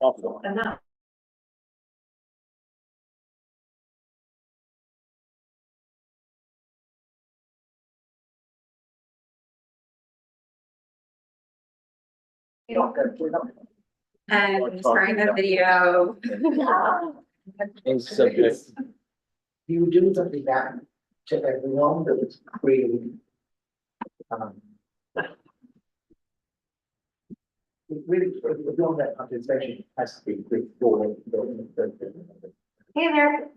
Enough. And starting the video. You do something back to everyone that was created. It really, the build that compensation has to be before. Hey there.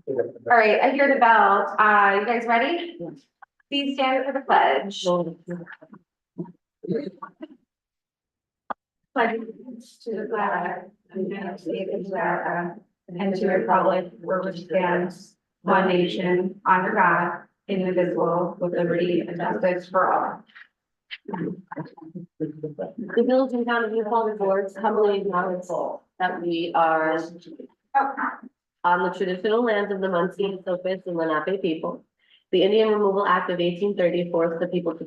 All right, I hear the bell. You guys ready? Please stand for the pledge. Pledge allegiance to the flag of the United States of America and to the republic for which stands one nation under God, indivisible, with liberty and justice for all. The village and town of New Paltz boards humbly acknowledge that we are on the traditional lands of the Muncie, Sopis, and Lenape people. The Indian Removal Act of 1830 forced the people to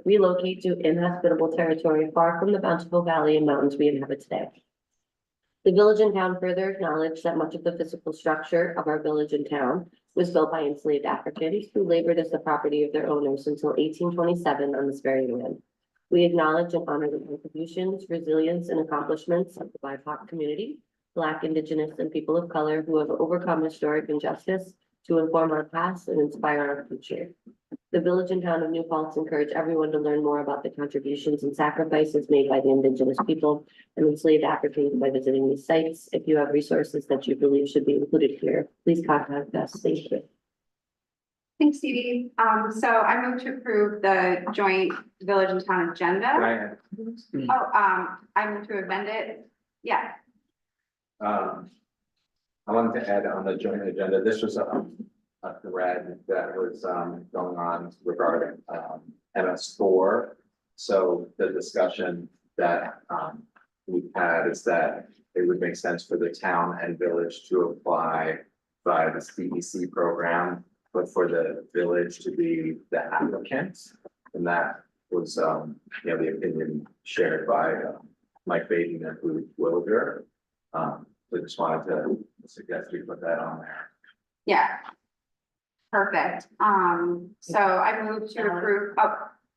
relocate to inhospitable territory far from the bountiful valley and mountains we inhabit today. The village and town further acknowledge that much of the physical structure of our village and town was built by enslaved Africans who labored as the property of their owners until 1827 on this very land. We acknowledge and honor the contributions, resilience, and accomplishments of the BIPOC community, Black, Indigenous, and people of color who have overcome historic injustice to inform our past and inspire our future. The village and town of New Paltz encourage everyone to learn more about the contributions and sacrifices made by the Indigenous people and enslaved Africans by visiting these sites. If you have resources that you believe should be included here, please contact us. Thank you. Thanks, Stevie. So I move to approve the joint village and town agenda. I move to amend it. Yeah. I wanted to add on the joint agenda, this was a thread that was going on regarding MS4. So the discussion that we've had is that it would make sense for the town and village to apply by the CEC program, but for the village to be the applicant. And that was, the opinion shared by Mike Baden and Ruth Wilder. So just wanted to suggest we put that on there. Yeah. Perfect. So I move to approve. Oh,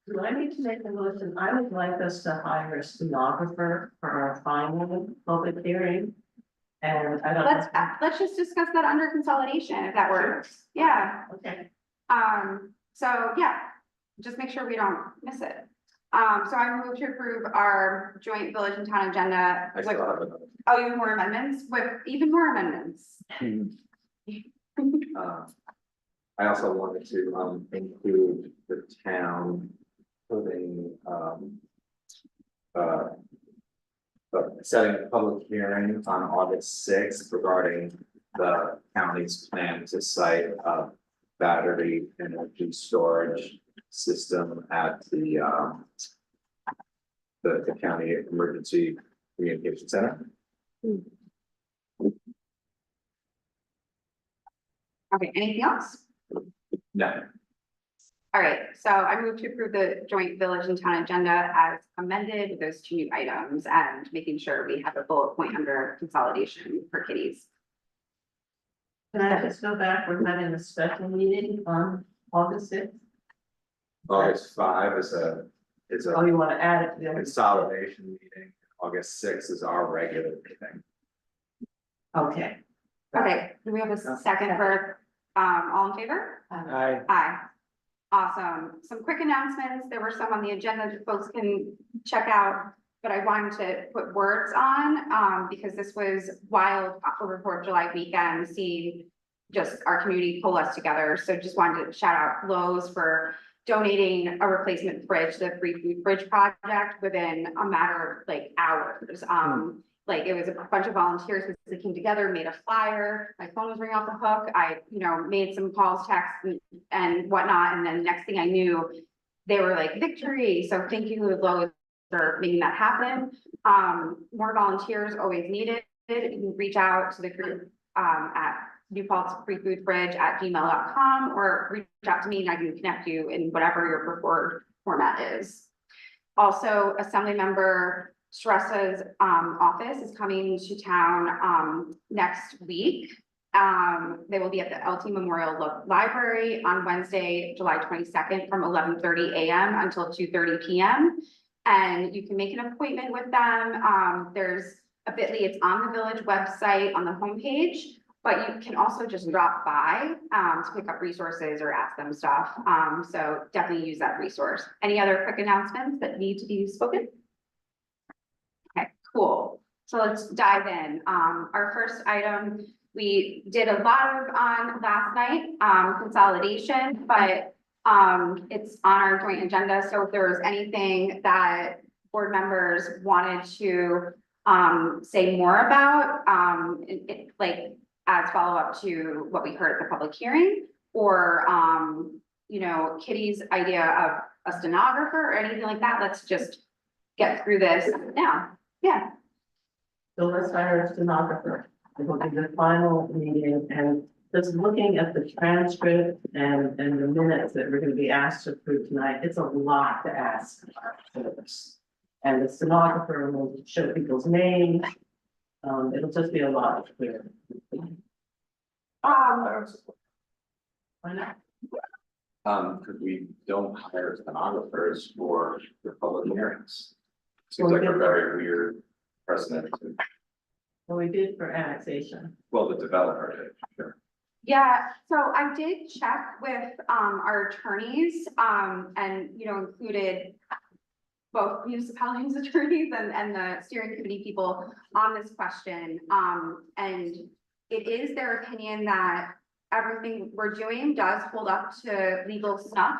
Do I need to make a motion? I would like us to hire a stenographer for our final public hearing. And I don't. let's just discuss that under consolidation, if that works. Yeah. Okay. So yeah, just make sure we don't miss it. So I move to approve our joint village and town agenda. I still have another. Oh, even more amendments with even more amendments. I also wanted to include the town putting setting a public hearing on August 6th regarding the county's plan to site a battery energy storage system at the county emergency communication center. Okay, anything else? No. All right, so I move to approve the joint village and town agenda as amended with those two new items and making sure we have a bullet point under consolidation for kitties. Can I just go back? We're having a special meeting on August 6th. August 5 is a Oh, you want to add it to the consolidation meeting. August 6th is our regular meeting. Okay. Okay, do we have a second for, all in favor? Aye. Awesome. Some quick announcements. There were some on the agenda that folks can check out, but I wanted to put words on, because this was wild over 4th of July weekend, seeing just our community pull us together. So just wanted to shout out Lowe's for donating a replacement fridge, the free food fridge project, within a matter of like hours. Like it was a bunch of volunteers that came together, made a flyer. My phone was ringing off the hook. I, made some calls, texts and whatnot. And then next thing I knew, they were like victory. So thank you, Lowe's, for making that happen. More volunteers always needed. You can reach out to the group at New Paltz Free Food Fridge at gmail.com or reach out to me and I can connect you in whatever your preferred format is. Also, Assembly Member Shresta's office is coming to town next week. They will be at the LT Memorial Library on Wednesday, July 22nd from 11:30 a.m. until 2:30 p.m. And you can make an appointment with them. There's a bit.ly, it's on the village website on the homepage, but you can also just drop by to pick up resources or ask them stuff. So definitely use that resource. Any other quick announcements that need to be spoken? Okay, cool. So let's dive in. Our first item, we did a lot of on last night, consolidation, but it's on our joint agenda. So if there was anything that board members wanted to say more about, like as follow-up to what we heard at the public hearing, or you know, Kitty's idea of a stenographer or anything like that, let's just get through this now. Yeah. So let's hire a stenographer. It will be the final meeting, and just looking at the transcript and the minutes that we're gonna be asked to approve tonight, it's a lot to ask for this. And the stenographer will show people's names. It'll just be a lot of clear. Why not? Because we don't hire stenographers for the public hearings. Seems like a very weird precedent. Well, we did for annexation. Well, the developer did, sure. Yeah, so I did check with our attorneys and, you know, included both municipalities attorneys and the steering committee people on this question. And it is their opinion that everything we're doing does hold up to legal snuff.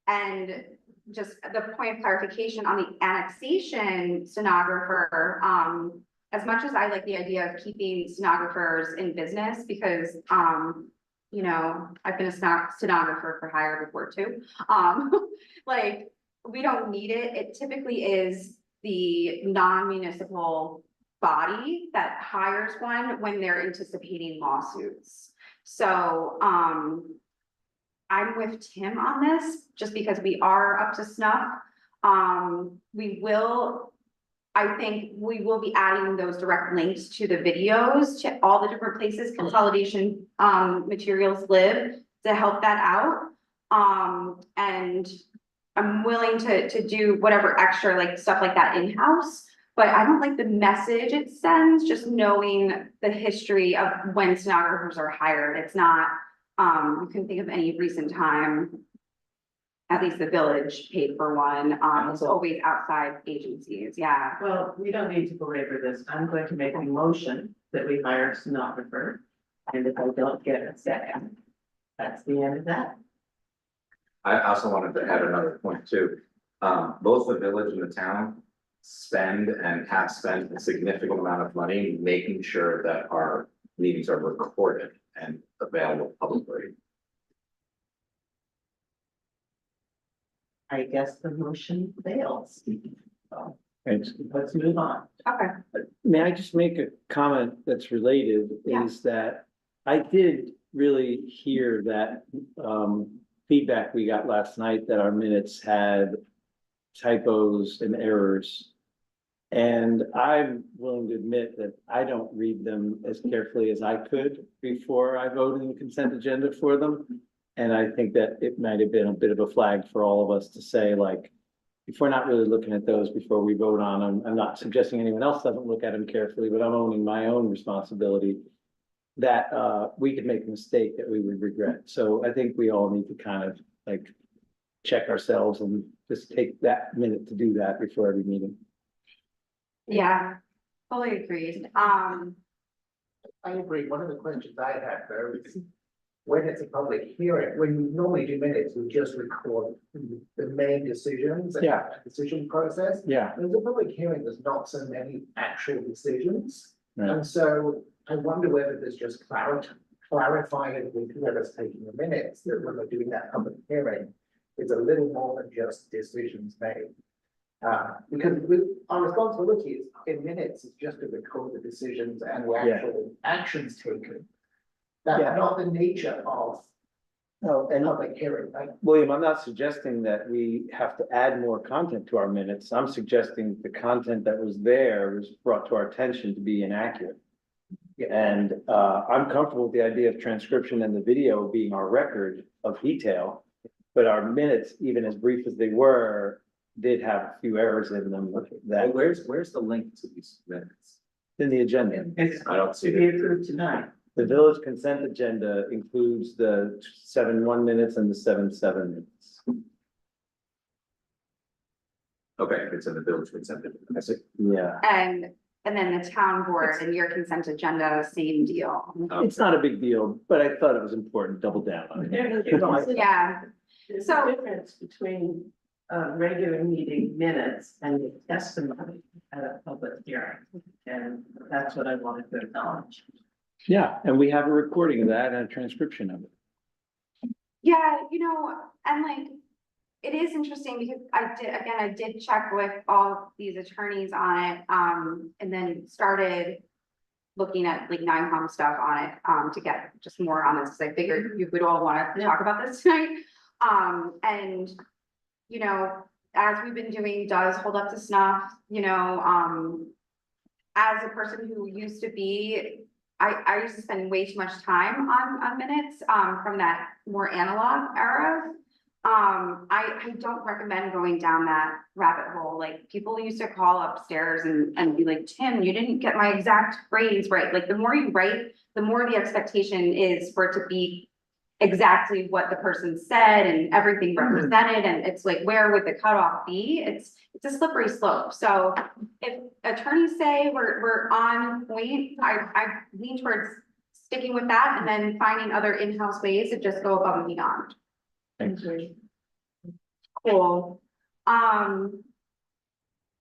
And just the point of clarification on the annexation stenographer, as much as I like the idea of keeping stenographers in business, because, you know, I've been a stenographer for hire before too. Like, we don't need it. It typically is the non-municipal body that hires one when they're anticipating lawsuits. So, I'm with Tim on this, just because we are up to snuff. I think we will be adding those direct links to the videos, to all the different places consolidation, materials live to help that out. And I'm willing to do whatever extra, like stuff like that in-house, but I don't like the message it sends, just knowing the history of when stenographers are hired. It's not, you can think of any recent time, at least the village paid for one, it's always outside agencies, yeah. Well, we don't need to belabor this. I'm going to make a motion that we hire a stenographer. And if I don't get a second, that's the end of that. I also wanted to add another point too. Both the village and the town spend and have spent a significant amount of money making sure that our meetings are recorded and available publicly. I guess the motion fails. Thanks. Let's move on. Okay, May I just make a comment that's related, Yeah. is that I did really hear that feedback we got last night that our minutes had typos and errors. And I'm willing to admit that I don't read them as carefully as I could before I vote in the consent agenda for them. And I think that it might have been a bit of a flag for all of us to say, like, if we're not really looking at those before we vote on them, I'm not suggesting anyone else doesn't look at them carefully, but I'm owning my own responsibility that we could make a mistake that we would regret. So I think we all need to kind of like check ourselves and just take that minute to do that before every meeting. yeah, fully agreed. I agree. One of the questions I had though is when it's a public hearing, when we normally do minutes, we just record the main decisions and Yeah. decision process. Yeah. There's a public hearing, there's not so many actual decisions. Right. And so I wonder whether there's just clarifying with whoever's taking the minutes, that when we're doing that public hearing, it's a little more than just decisions made. Because our responsibility is in minutes is just to record the decisions and the Yeah. actual actions taken. That's Yeah. not the nature of No, and public hearing, right? William, I'm not suggesting that we have to add more content to our minutes. I'm suggesting the content that was there was brought to our attention to be inaccurate. And I'm comfortable with the idea of transcription and the video being our record of detail. But our minutes, even as brief as they were, did have a few errors in them that Where's the link to these minutes? in the agenda. It's I don't see to be it. approved tonight. The village consent agenda includes the 7-1 minutes and the 7-7 minutes. Okay, it's in the village consent. I see. Yeah, And then the town board and your consent agenda, same deal. it's not a big deal, but I thought it was important, to double down on it. Yeah, There's So- a difference between regular meeting minutes and the testimony at a public hearing. And that's what I wanted to acknowledge. Yeah, and we have a recording of that and a transcription of it. yeah, and like, it is interesting because I did check with all these attorneys on it, and then started looking at like NICOM stuff on it, to get just more on this, because I figured you would all want to talk about this tonight. And, as we've been doing does hold up to snuff, as a person who used to be, I used to spend way too much time on minutes, from that more analog era. I don't recommend going down that rabbit hole. Like, people used to call upstairs and be like, Tim, you didn't get my exact phrase right. Like, the more you write, the more the expectation is for it to be exactly what the person said and everything represented. And it's like, where would the cutoff be? It's a slippery slope. So if attorneys say we're on point, I lean towards sticking with that and then finding other in-house ways to just go above and beyond. Cool.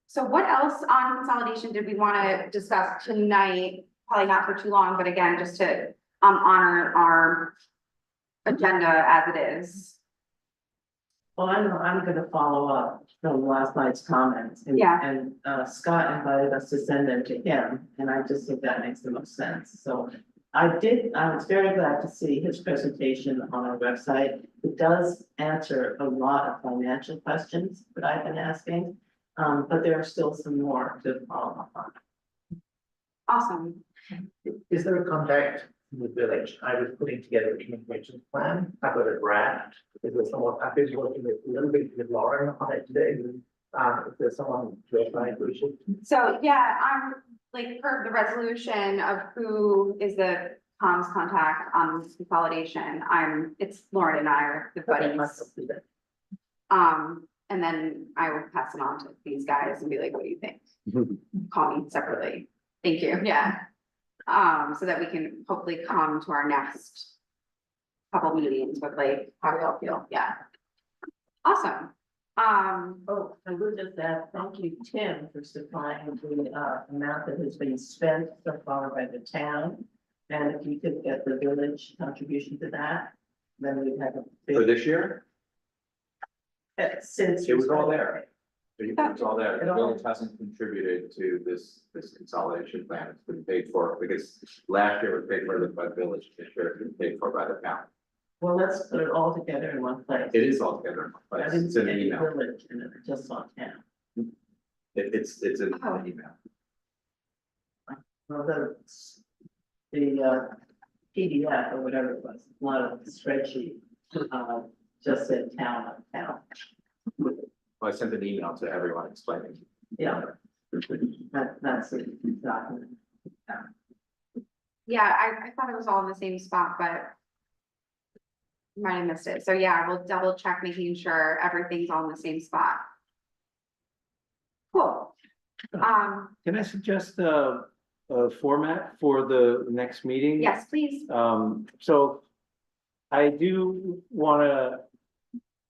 So what else on consolidation did we want to discuss tonight? Probably not for too long, but again, just to honor our agenda as it is. Well, I'm gonna follow up from last night's comments. Yeah. And Scott invited us to send them to him, and I just think that makes the most sense. So I was very glad to see his presentation on our website. It does answer a lot of financial questions that I've been asking, but there are still some more to follow up on. Awesome. Is there a contact in the village? I was putting together a communications plan. I've got a draft. Is there someone, I've been working with a little bit with Lauren on it today. If there's someone to apply, we should. So, yeah, I'm like, per the resolution of who is the comms contact on this consolidation, it's Lauren and I are the buddies. And then I will pass it on to these guys and be like, what do you think? Call me separately. Thank you, yeah. So that we can hopefully come to our next couple meetings with like, how we all feel, yeah. Awesome. Oh, I would just add, thank you, Tim, for supplying the amount that has been spent so far by the town. And if you could get the village contribution to that, then we'd have a For big, this year, since. it was all there. It was all there. It The all- village hasn't contributed to this consolidation plan. It's been paid for, because last year it was paid for by the village, this year it's been paid for by the town. Well, let's put it all together in one place. It is all together, but I it's didn't in see the any email. village in it, just saw town. It's in Oh. the email. Well, the PDF or whatever it was, one of the spreadsheet, just said town on town. I sent an email to everyone explaining. Yeah. That's the document. Yeah, I thought it was all in the same spot, but might have missed it. So yeah, we'll double check making sure everything's all in the same spot. Cool. Can I suggest a format for the next meeting? Yes, please. So I do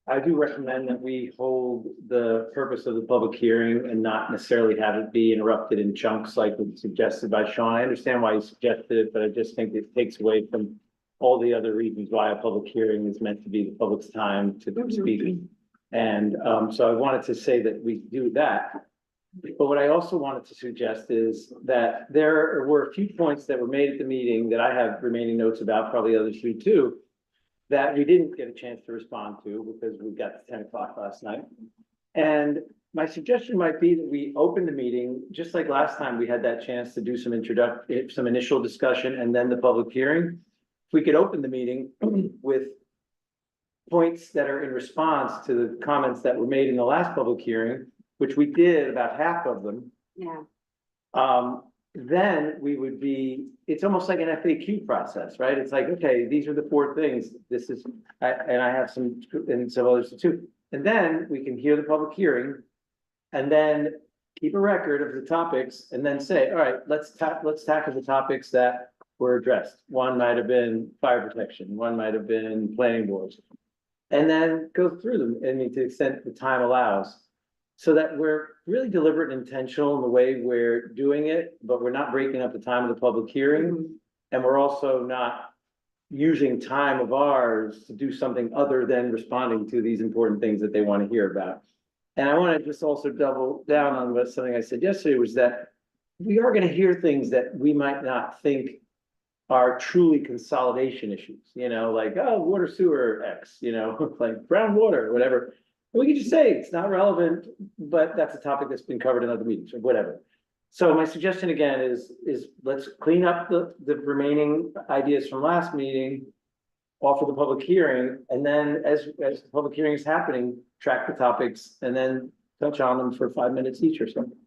recommend that we hold the purpose of the public hearing and not necessarily have it be interrupted in chunks like was suggested by Sean. I understand why he suggested it, but I just think it takes away from all the other reasons why a public hearing is meant to be the public's time to speak. And so I wanted to say that we do that. But what I also wanted to suggest is that there were a few points that were made at the meeting that I have remaining notes about, probably others do too. that we didn't get a chance to respond to because we got to 10 o'clock last night. And my suggestion might be that we open the meeting, just like last time, we had that chance to do some some initial discussion and then the public hearing. If we could open the meeting with points that are in response to the comments that were made in the last public hearing, which we did about half of them. Yeah. Then we would be, it's almost like an FAQ process, right? It's like, okay, these are the 4 things, this is, and I have some, and some others too. And then we can hear the public hearing and then keep a record of the topics and then say, all right, let's tackle the topics that were addressed. One might have been fire protection, one might have been planning boards. And then go through them, I mean, to the extent the time allows. So that we're really deliberate and intentional in the way we're doing it, but we're not breaking up the time of the public hearing. And we're also not using time of ours to do something other than responding to these important things that they want to hear about. And I want to just also double down on what something I said yesterday was that we are going to hear things that we might not think are truly consolidation issues, you know, like, oh, water sewer X, you know, like brown water, whatever. We can just say it's not relevant, but that's a topic that's been covered in other meetings or whatever. So my suggestion again is let's clean up the remaining ideas from last meeting, offer the public hearing, and then as the public hearing is happening, track the topics and then touch on them for 5 minutes each or something.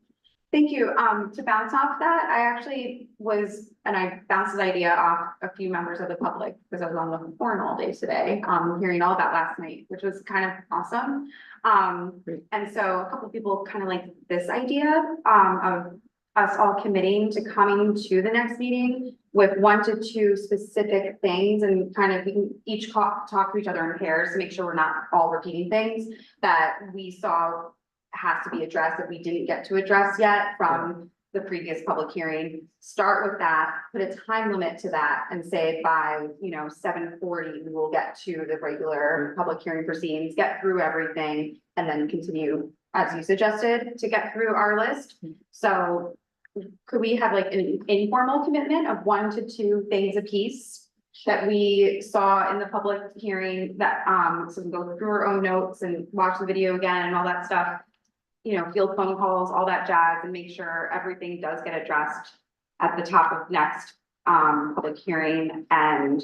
Thank you. To bounce off that, I actually was, and I bounced this idea off a few members of the public because I was on the phone all day today, hearing all that last night, which was kind of awesome. And so a couple of people kind of like this idea, of us all committing to coming to the next meeting with 1 to 2 specific things and kind of we can each talk to each other in pairs to make sure we're not all repeating things that we saw has to be addressed that we didn't get to address yet from the previous public hearing. Start with that, put a time limit to that and say by, 7:40, we will get to the regular public hearing proceedings, get through everything, and then continue, as you suggested, to get through our list. So could we have like an informal commitment of 1 to 2 things a piece that we saw in the public hearing that, so we go through our own notes and watch the video again and all that stuff, field phone calls, all that jazz, and make sure everything does get addressed at the top of next, public hearing and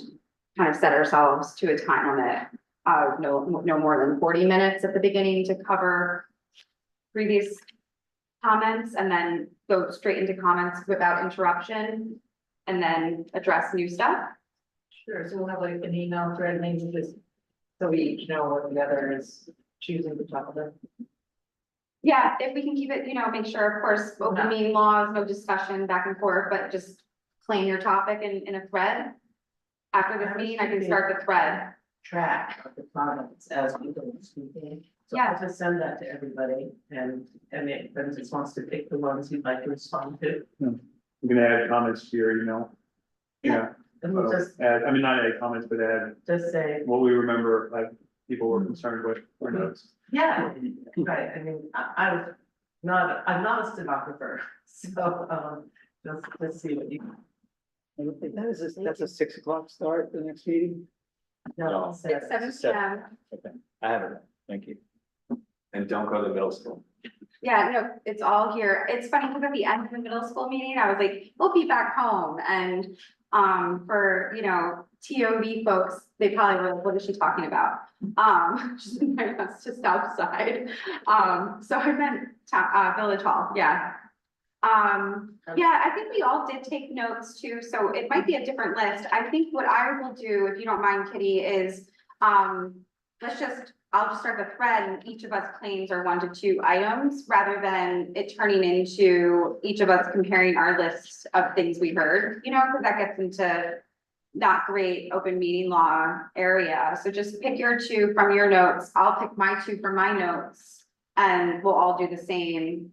kind of set ourselves to a time limit of no more than 40 minutes at the beginning to cover previous comments and then go straight into comments without interruption and then address new stuff. Sure, so we'll have like an email thread, maybe just so we each know what the other is choosing to talk about. Yeah, if we can keep it, make sure, of course, open meeting laws, no discussion back and forth, but just claim your topic in a thread. After this meeting, I can start the thread. Track of the comments as we go speaking. So Yeah. I'll just send that to everybody and if Ben just wants to pick the ones he'd like to respond to. You can add comments to your email. Yeah, And we'll just add, not add comments, but add say, what we remember, like people were concerned with or notes. yeah, right, I mean, I'm not a stenographer, so, let's see what you. That's a 6 o'clock start, the next meeting? No, It's 7 p.m. Okay, I have it, thank you. And don't go to middle school. Yeah, no, it's all here. It's funny because at the end of the middle school meeting, I was like, we'll be back home. And for, TOV folks, they probably were like, what is she talking about? Just invite us to Southside. So I meant Village Hall, yeah. Yeah, I think we all did take notes too, so it might be a different list. I think what I will do, if you don't mind, Kitty, is I'll just start the thread and each of us claims our 1 to 2 items rather than it turning into each of us comparing our lists of things we heard, because that gets into not great open meeting law area. So just pick your 2 from your notes. I'll pick my 2 from my notes and we'll all do the same.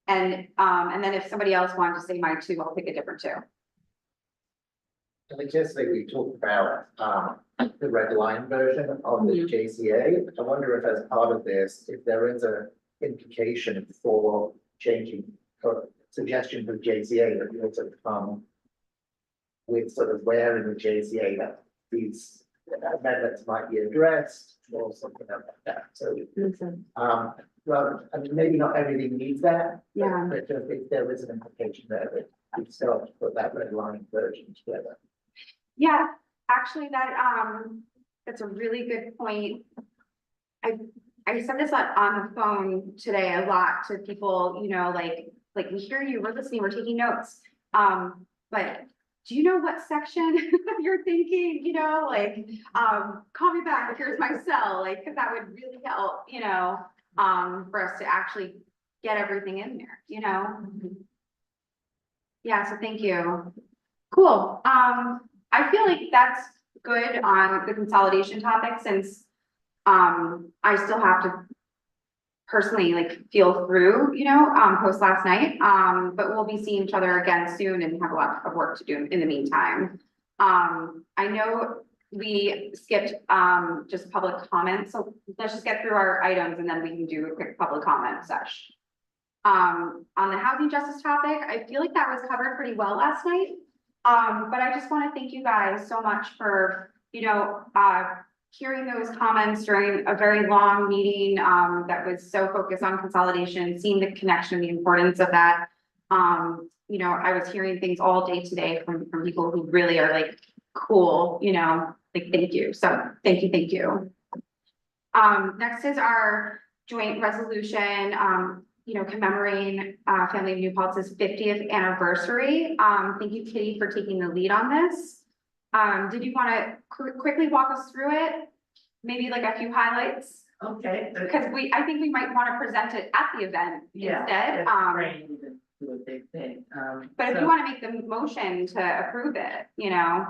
And then if somebody else wanted to say my 2, I'll pick a different 2. I think yesterday we talked about the red line version of the JCA. I wonder if as part of this, if there is a implication for changing or suggestion for JCA that we also come with sort of where in the JCA that these amendments might be addressed or something like that. So, well, I mean, maybe not everything needs that. but- Yeah. But just if there is an implication there, that we still have to put that red line version together. Yeah, actually, that's a really good point. I said this on the phone today a lot to people, you know, like we hear you, we're listening, we're taking notes. But do you know what section you're thinking, you know, like, call me back, here's my cell, like, cause that would really help, you know, for us to actually get everything in there, you know? Yeah, so thank you. Cool. I feel like that's good on the consolidation topic since I still have to personally like feel through, you know, post last night. But we'll be seeing each other again soon and have a lot of work to do in the meantime. I know we skipped just public comments, so let's just get through our items and then we can do a quick public comment session. On the housing justice topic, I feel like that was covered pretty well last night. But I just want to thank you guys so much for, you know, hearing those comments during a very long meeting, that was so focused on consolidation, seeing the connection, the importance of that. You know, I was hearing things all day today from people who really are like, cool, you know, like, thank you. So thank you, thank you. Next is our joint resolution, you know, commemorating Family of New Paltz's 50th anniversary. Thank you, Kitty, for taking the lead on this. Did you want to quickly walk us through it? Maybe like a few highlights? Okay. Because I think we might want to present it at the event Yeah, instead. it's framed into a big thing. But if so- you want to make the motion to approve it, you know,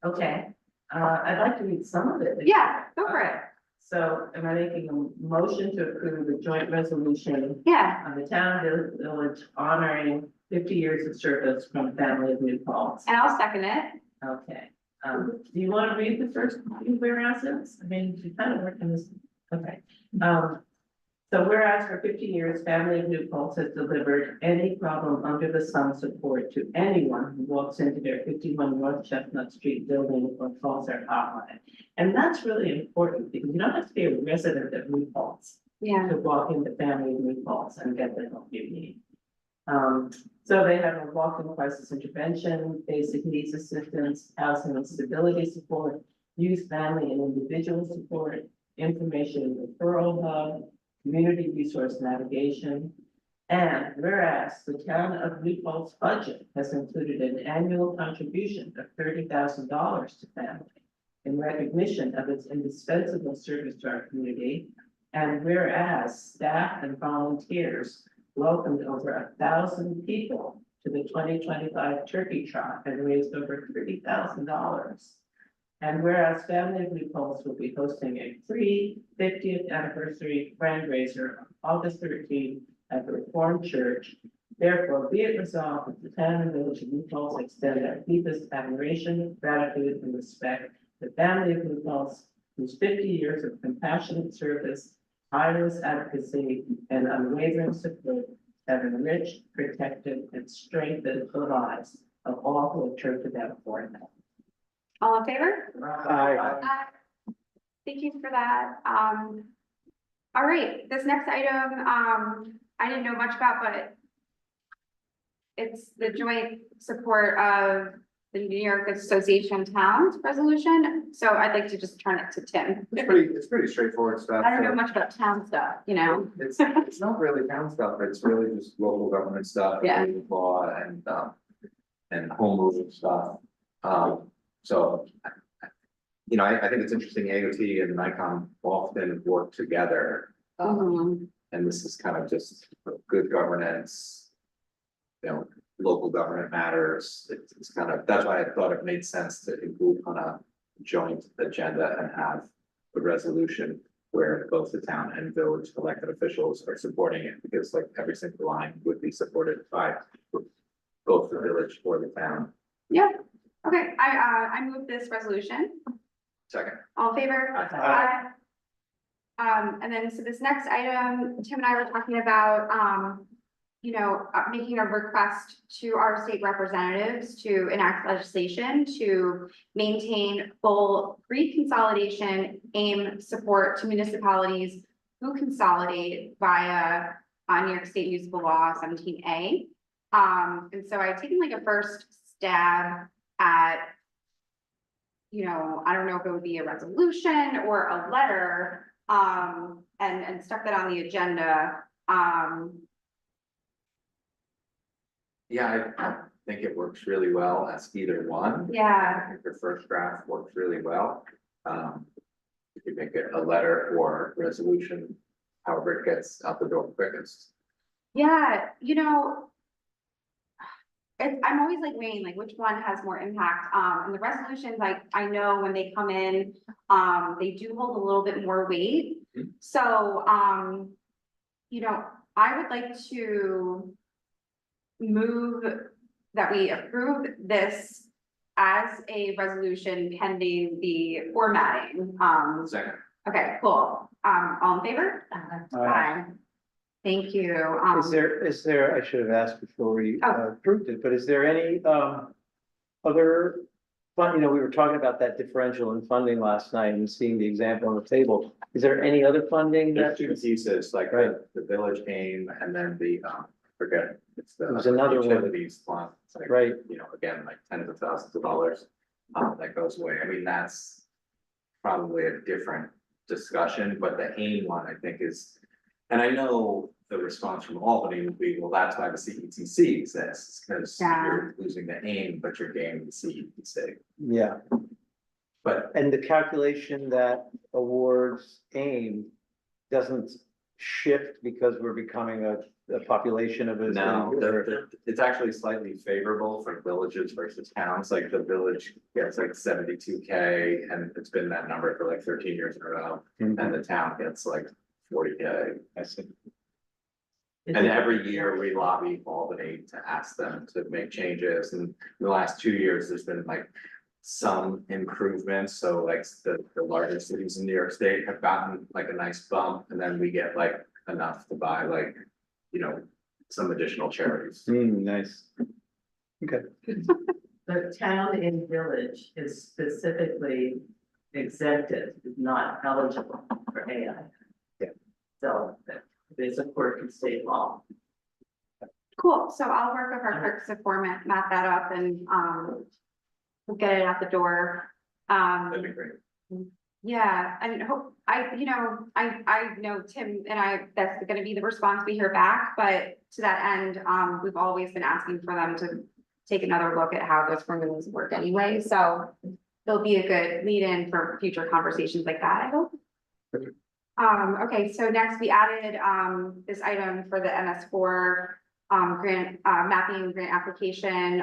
Okay, I'd like to read some of it. yeah, go for it. So am I making a motion to approve the joint resolution Yeah, of the town of village honoring 50 years of service from Family of New Paltz? and I'll second it. Okay, do you want to read the first few whereases? I mean, you kind of work in this, okay. So whereas for 50 years, Family of New Paltz has delivered any problem under the sun support to anyone who walks into their 51 North Chestnut Street building or calls their hotline. And that's really important because you don't have to be a resident of New Paltz Yeah, to walk into Family of New Paltz and get the help you need. So they have a walk-in crisis intervention, basic needs assistance, housing and stability support, youth, family and individual support, information and referral hub, community resource navigation. And whereas the town of New Paltz budget has included an annual contribution of $30,000 to family in recognition of its indispensable service to our community. And whereas staff and volunteers welcomed over 1,000 people to the 2025 turkey trot and raised over $30,000. And whereas Family of New Paltz will be hosting a free 50th anniversary fundraiser on August 13th at the Reformed Church, therefore be it resolved that the town and village of New Paltz extend their deepest admiration, gratitude, and respect to the Family of New Paltz, whose 50 years of compassionate service, tireless advocacy, and unwavering support have enriched, protected, and strengthened the lives of all who have turned to them for them. all in favor? Aye. Thank you for that. All right, this next item, I didn't know much about, but it's the joint support of the New York Association of Towns resolution. So I'd like to just turn it to Tim. It's pretty straightforward stuff. I don't know much about town stuff, you know? It's not really town stuff, it's really just local government stuff, Yeah. law and home rule stuff. So, you know, I think it's interesting, AOT and NICOM often work together. Mhm. And this is kind of just good governance. You know, local government matters, it's kind of, that's why I thought it made sense to include on a joint agenda and have a resolution where both the town and village elected officials are supporting it, because like every single line would be supported by both the village or the town. Yeah, okay, I move this resolution. Second. All in favor? Aye. And then, so this next item, Tim and I were talking about, making a request to our state representatives to enact legislation to maintain full pre-consolidation AIM support to municipalities who consolidate via New York State Municipal Law 17A. And so I've taken like a first stab at, I don't know if it would be a resolution or a letter, and stuck that on the agenda. Yeah, I think it works really well as either one. Yeah. I think the first draft works really well. You could make it a letter or resolution, however it gets out the door quickest. Yeah, I'm always like weighing like which one has more impact. And the resolutions, I know when they come in, they do hold a little bit more weight. Mhm. So, I would like to move that we approve this as a resolution pending the formatting. Second. Okay, cool. All in favor? Aye. Thank you. Is there, I should have asked before we Oh. approved it, but is there any other fund, we were talking about that differential in funding last night and seeing the example on the table. Is there any other funding There's that? two pieces, like Right. the village aim and then the, forget, it's the. There's another one. Utilities fund. It's like, Right. Again, like tens of thousands of dollars, that goes away. I mean, that's probably a different discussion, but the AIM one, I think is, and I know the response from Albany would be, well, that's why the CETC exists, because Yeah. you're losing the AIM, but you're gaining the CETC. Yeah, But and the calculation that awards AIM doesn't shift because we're becoming a population of a. no, it's actually slightly favorable for villages versus towns, like the village gets like 72K, and it's been that number for like 13 years in a row, and the town gets like 40K. I see. And every year we lobby Albany to ask them to make changes, and in the last 2 years, there's been like some improvements, so like the larger cities in New York State have gotten like a nice bump, and then we get like enough to buy like, some additional charities. Nice. Okay. The town and village is specifically exempted, is not eligible for AI. Yeah. So it's a quirk in state law. Cool, so I'll work with our clerks to map that up and, we'll get it out the door. That'd be great. Yeah, and I know Tim and that's gonna be the response we hear back, but to that end, we've always been asking for them to take another look at how those formulas work anyway, so there'll be a good lead-in for future conversations like that, I hope. Okay, so next we added, this item for the MS4, grant, mapping grant application,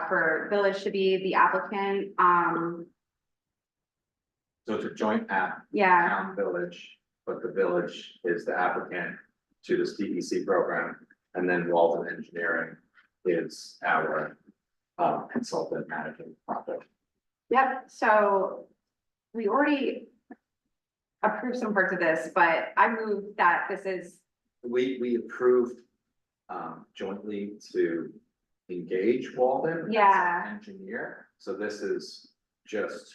for Village to be the applicant, So it's a joint app, yeah, town village, but the village is the applicant to this DEC program. And then Walton Engineering is our consultant managing project. yep, so we already approved some parts of this, but I moved that this is, We approved jointly to engage Walton. as our Yeah. Engineer, so this is just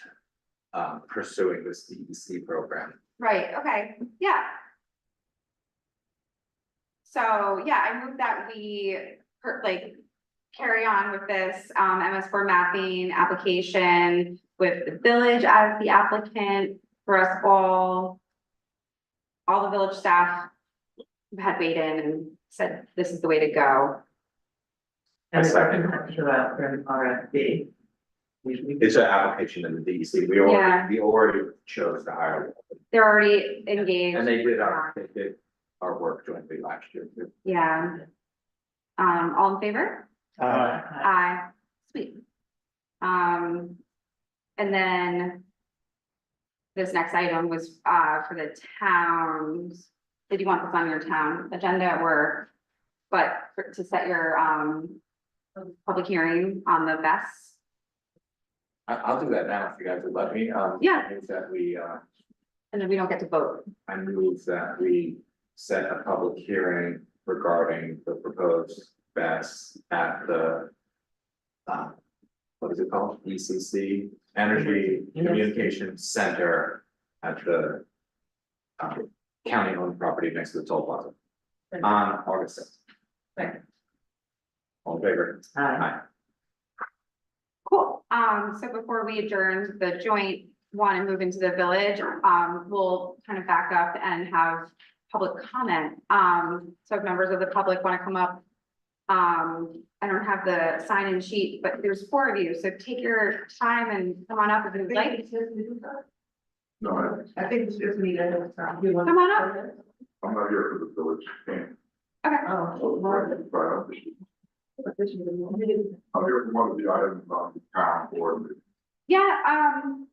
pursuing this DEC program. right, okay, yeah. So, yeah, I moved that we, carry on with this, MS4 mapping application with the village as the applicant for us all. All the village staff had weighed in and said, this is the way to go. And I it's second. recommended about an RFP. It's an application in the DEC, we Yeah. already chose to hire, They're already engaged. and they did our work jointly last year too. Yeah. All in favor? Aye, sweet. And then. This next item was for the towns. Did you want this on your town agenda or? To set your public hearing on the vests? I'll do that now if you guys would let me, Yeah. I move that we, And then we don't get to vote. I move that we set a public hearing regarding the proposed BES at the what is it called? ECC, Energy Communications Center at the county-owned property next to the toll plaza on August sixth. Second. All in favor? Aye. Cool. So before we adjourn the joint one and move into the village, we'll kind of back up and have public comment. So if members of the public want to come up, I don't have the sign-in sheet, but there's 4 of you, so take your time and come on up if you'd like. No, I think it's just me that has time. Come on up. I'm not here for the village camp. Okay. Oh, Lord. I'm here for one of the items on town board. Yeah,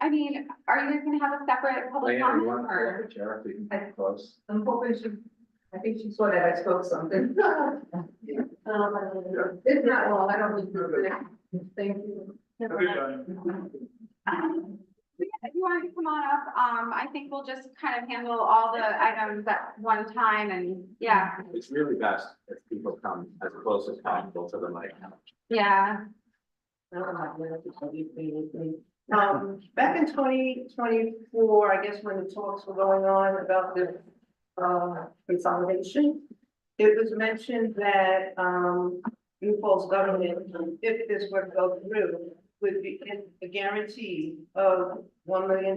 I mean, are you guys gonna have a separate public Diana, you comment want to or? the chair if you can close? I'm hoping she, I think she saw that I spoke something. It's not, well, I don't need to. Thank you. If you want to come on up, I think we'll just kind of handle all the items at one time and, yeah, It's really best if people come as close as possible to the mic. yeah. Back in 2024, I guess when the talks were going on about the, consolidation, it was mentioned that, New Falls government, if this were to go through, would be a guarantee of $1 million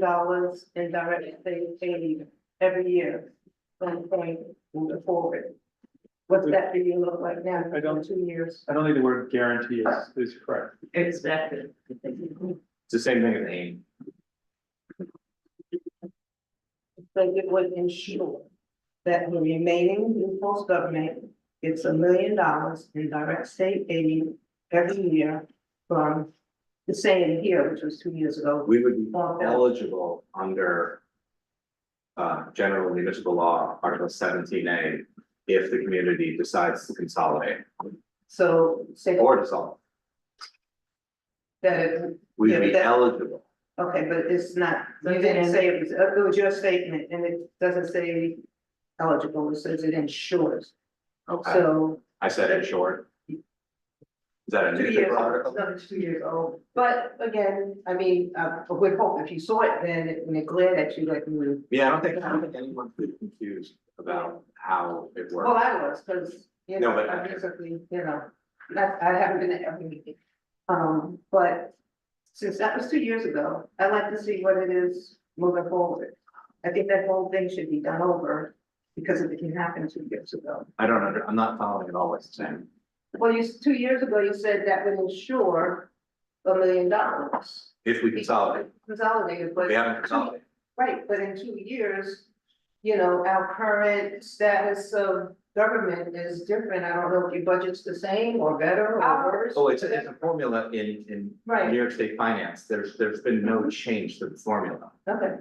in direct state aid every year from the point moving forward. What's that figure look like now? I don't- 2 years. I don't think the word guarantee is correct. Expected. It's the same thing as AIM. So it would ensure that the remaining New Falls government gets $1 million in direct state aid every year from the same here, which was 2 years ago. We would be eligible under general municipal law, Article 17A, if the community decides to consolidate So say or dissolve. that, it- We'd Yeah, be but that- eligible. okay, but it's not, you didn't say it was your statement and it doesn't say eligible, it says it ensures. So I said in short. Is that a 2 years, newspaper article? another 2 years old, but again, I mean, we'd hope if you saw it, then it may glare at you like you would. Yeah, I don't think anyone could be confused about how it Well, works. I was, because, you No, know, but- I recently, you know, I haven't been at every meeting. But since that was 2 years ago, I'd like to see what it is moving forward. I think that whole thing should be done over because it didn't happen 2 years ago. I'm not following it all what's saying. Well, 2 years ago, you said that would ensure $1 million If we consolidate, consolidated, but. we haven't consolidated. Right, but in 2 years, you know, our current status of government is different. I don't know if your budget's the same or better or worse. Oh, it's a formula in New Right, York State finance. There's been no change to the formula, okay.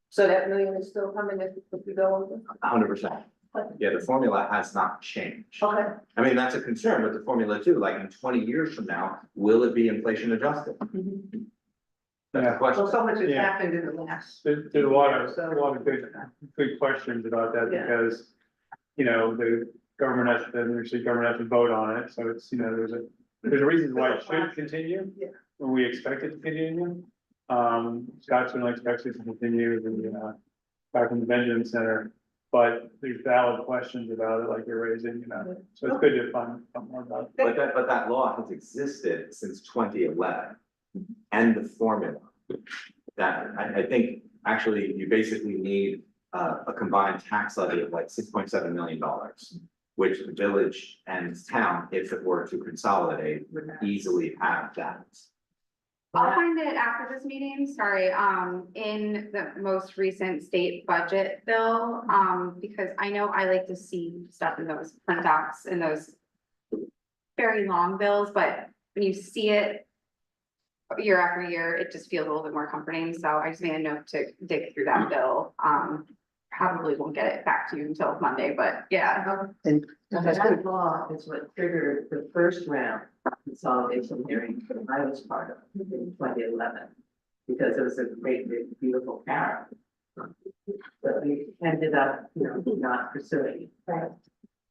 So that million is still coming if we go over? 100%. Yeah, the formula has not changed. Okay. I mean, that's a concern with the formula too, like in 20 years from now, will it be inflation adjusted? That's the question. So much has Yeah. happened in the last. There's a lot of good questions about that Yeah. because, you know, the government has, the government has to vote on it, so it's, you know, there's a reason why it should continue. Yeah. And we expect it to continue. Scott certainly expects it to continue back in the Benjamin Center. But there's valid questions about it, like you're raising, you know, so it's good to find out more about it. But that law has existed since 2011. And the formula. That, I think, actually, you basically need a combined tax levy of like $6.7 million. Which the village and town, if it were to consolidate, would easily have that. I'll find it after this meeting, sorry, in the most recent state budget bill, because I know I like to see stuff in those printouts in those very long bills, but when you see it year after year, it just feels a little bit more comforting, so I just made a note to dig through that bill. Probably won't get it back to you until Monday, but yeah. And that law is what triggered the first round consolidation hearing that I was part of in 2011. Because it was a great, big, beautiful carrot. But we ended up, you know, not pursuing.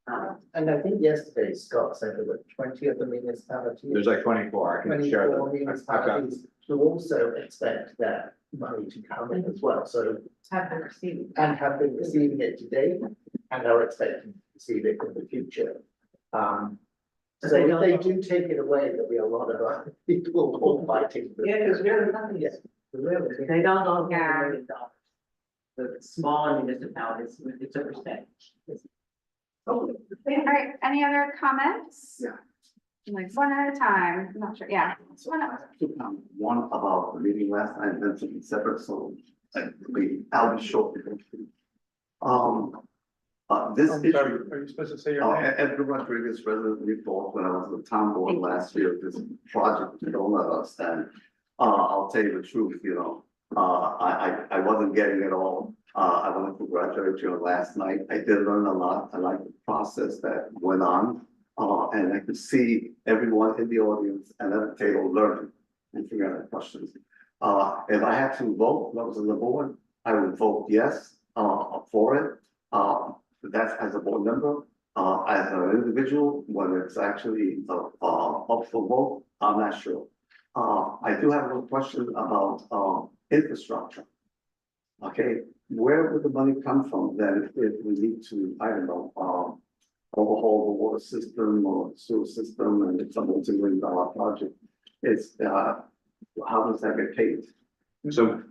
And I think yesterday Scott said there were 20 of the municipalities. There's like 24, I can share 24 them. I've got, municipalities who also expect that money to come in as well, so. Have been received. And have been receiving it today and are expecting to receive it in the future. So if they do take it away, there'll be a lot of other people all fighting. for it. Yeah, because really nothing Yes, is. really. They don't know Yeah. $1 million. The smaller municipalities, it's a percentage. All right, any other comments? Yeah. Like one at a time, I'm not sure, yeah. One at- One about the meeting last night, and then something separate, so I'll be short. This I'm issue. sorry, are you supposed to say your name? Edward Rodriguez, resident report, when I was on the town board last year, this project, you don't let us, and I'll tell you the truth, you know. I wasn't getting it all. I want to congratulate you on last night. I did learn a lot. I like the process that went on. And I could see everyone in the audience and at the table learning and figuring out questions. If I had to vote, when I was on the board, I would vote yes, for it. That's as a board member, as an individual, when it's actually, up for vote, I'm not sure. I do have a question about, infrastructure. Okay, where would the money come from then if we need to, I don't know, overhaul the water system or sewer system, and it's a multi-million-dollar project? It's, how does that get paid? so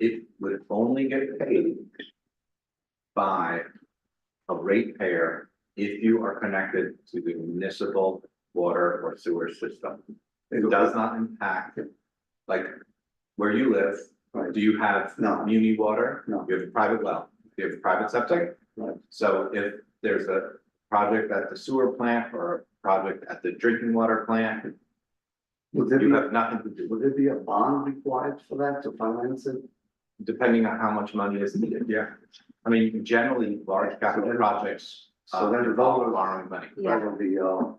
it would only get paid by a ratepayer if you are connected to the municipal water or sewer system. It does not impact, like, where you live. Right. Do you have No. muni water? No. You have a private well, you have a private septic? Right. So if there's a project at the sewer plant or a project at the drinking water plant, Would there you be, have nothing to do with would there be a bond required for that to finance it? it, depending on how much money is needed, yeah. I mean, generally, large capital projects, So then the involve voters- borrowing money. Yeah. Rather the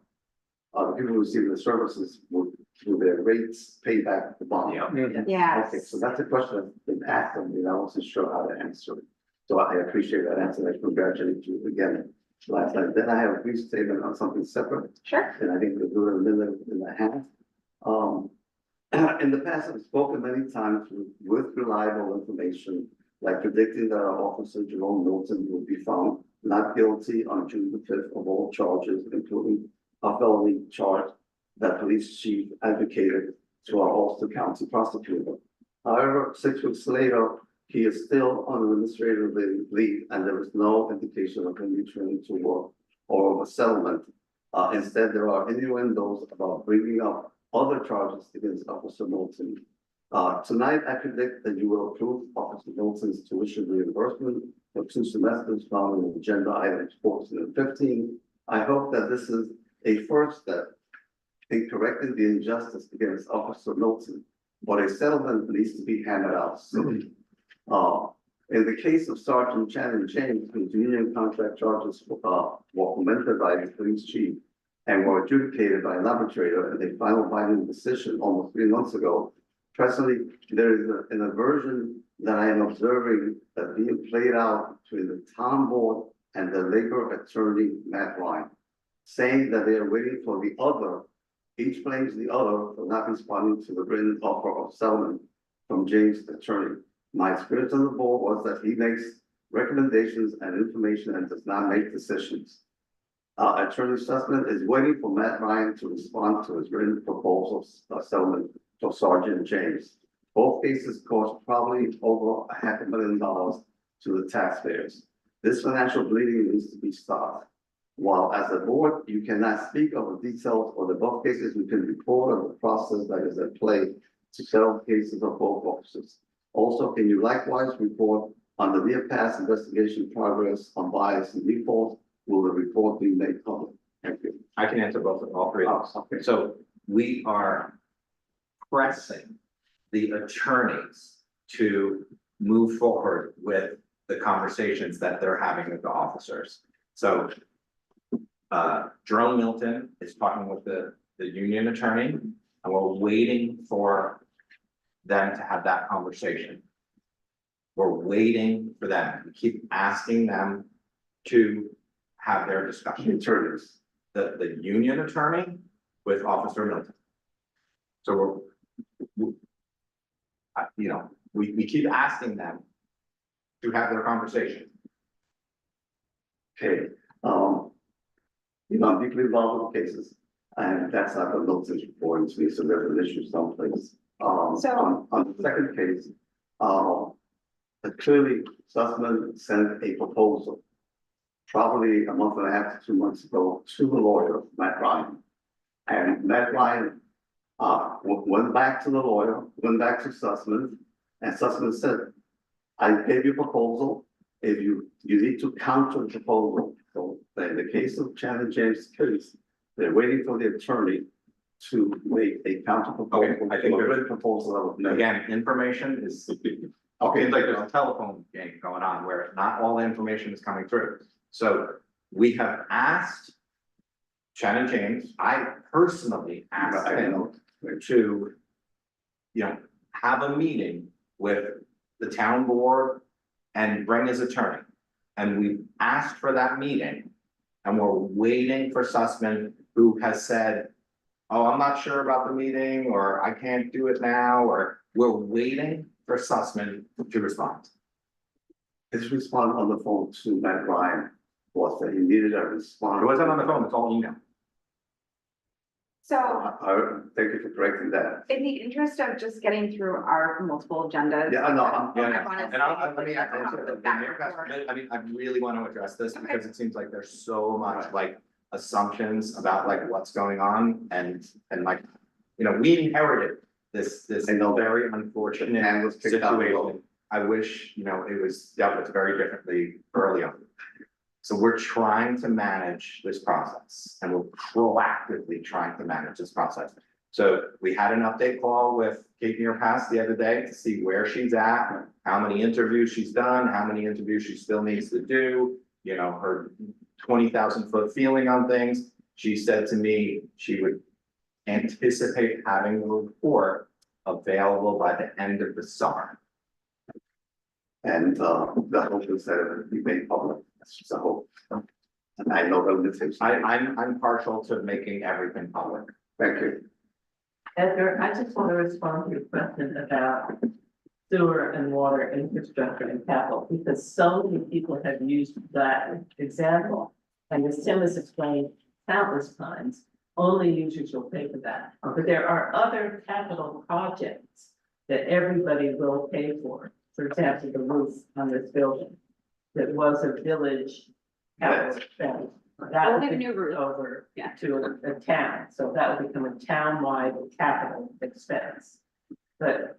people who receive the services would, through their rates, pay back the bond. Yeah. Yeah. Okay, so that's a question I've been asked, and I wasn't sure how to answer it. So I appreciate that answer, I congratulate you again last night. Then I have a brief statement on something separate, Sure. and I think we'll do it in a minute and a half. In the past, I've spoken many times with reliable information, like predicting that our officer Jerome Milton will be found not guilty on June the 5th of all charges, including a felony charge that police chief advocated to our Ulster County prosecutor. However, 6 weeks later, he is still on administrative leave, and there is no indication of him returning to work or of a settlement. Instead, there are innuendos about bringing up other charges against Officer Milton. Tonight, I predict that you will approve Officer Milton's tuition reimbursement for 2 semesters found in agenda items 14 and 15. I hope that this is a first step in correcting the injustice against Officer Milton, but a settlement needs to be hammered out soon. In the case of Sergeant Shannon James, whose union contract charges were commented by the police chief and were adjudicated by an arbitrator in a final binding decision almost 3 months ago, presently there is an aversion that I am observing that being played out between the town board and the labor attorney, Matt Ryan, saying that they are waiting for the other. Each blames the other for not responding to the written offer of settlement from James' attorney. My experience on the board was that he makes recommendations and information and does not make decisions. Attorney Sussman is waiting for Matt Ryan to respond to his written proposals of settlement for Sergeant James. Both cases cost probably over $500,000 to the taxpayers. This financial bleeding needs to be stopped. While as a board, you cannot speak of the details of the both cases, you can report on the process that is at play to settle cases of both officers. Also, can you likewise report on the near past investigation progress on bias and default? Will the report be made public? Thank you. I can answer all three of those. Okay. So we are pressing the attorneys to move forward with the conversations that they're having with the officers. So Jerome Milton is talking with the union attorney, and we're waiting for them to have that conversation. We're waiting for them. We keep asking them to have their discussion. Attorneys. The union attorney with Officer Milton. So we keep asking them to have their conversation. Okay, I'm deeply involved with cases, and that's not the Milton's reporting to me, so there's an issue someplace. So- On the second case, clearly Sussman sent a proposal probably a month and a half to 2 months ago to the lawyer, Matt Ryan. And Matt Ryan, went back to the lawyer, went back to Sussman, and Sussman said, I gave you a proposal, if you need to counter the proposal. So in the case of Shannon James' case, they're waiting for the attorney to make a counter proposal. Okay, I think to a there's- written proposal that was made. Again, information is, Okay, it's like there's a telephone game going on where not all the information is coming through. So we have asked Shannon James, I personally asked him to, have a meeting with the town board and bring his attorney. And we've asked for that meeting, and we're waiting for Sussman, who has said, oh, I'm not sure about the meeting, or I can't do it now, or we're waiting for Sussman to respond. his response on the phone to Matt Ryan was that he needed a response. It wasn't on the phone, it's all email. So Thank you for correcting that. in the interest of just getting through our multiple agendas. Yeah, I know, I wanna And I say, mean, let's not go back and forth. I really want to address this Okay. because it seems like there's so much like assumptions about like what's going on and like, we inherited this I know. very unfortunate And was kicked out. situation. I wish, it was dealt with very differently early on. So we're trying to manage this process and we're proactively trying to manage this process. So we had an update call with Kate Pass the other day to see where she's at, how many interviews she's done, how many interviews she still needs to do, her 20,000-foot feeling on things. She said to me, she would anticipate having the report available by the end of the summer. And the hope is that it will be made public, that's just a hope. And I know the limitations. I'm partial to making everything public. Thank you. Edgar, I just want to respond to your question about sewer and water infrastructure and capital, because so many people have used that example. And as Tim has explained countless times, only users will pay for that. But there are other capital projects that everybody will pay for. For example, the roof on this building, that was a village capital expense. That We'll would have a be new roof. over Yeah. to a town, so that would become a town-wide capital expense. But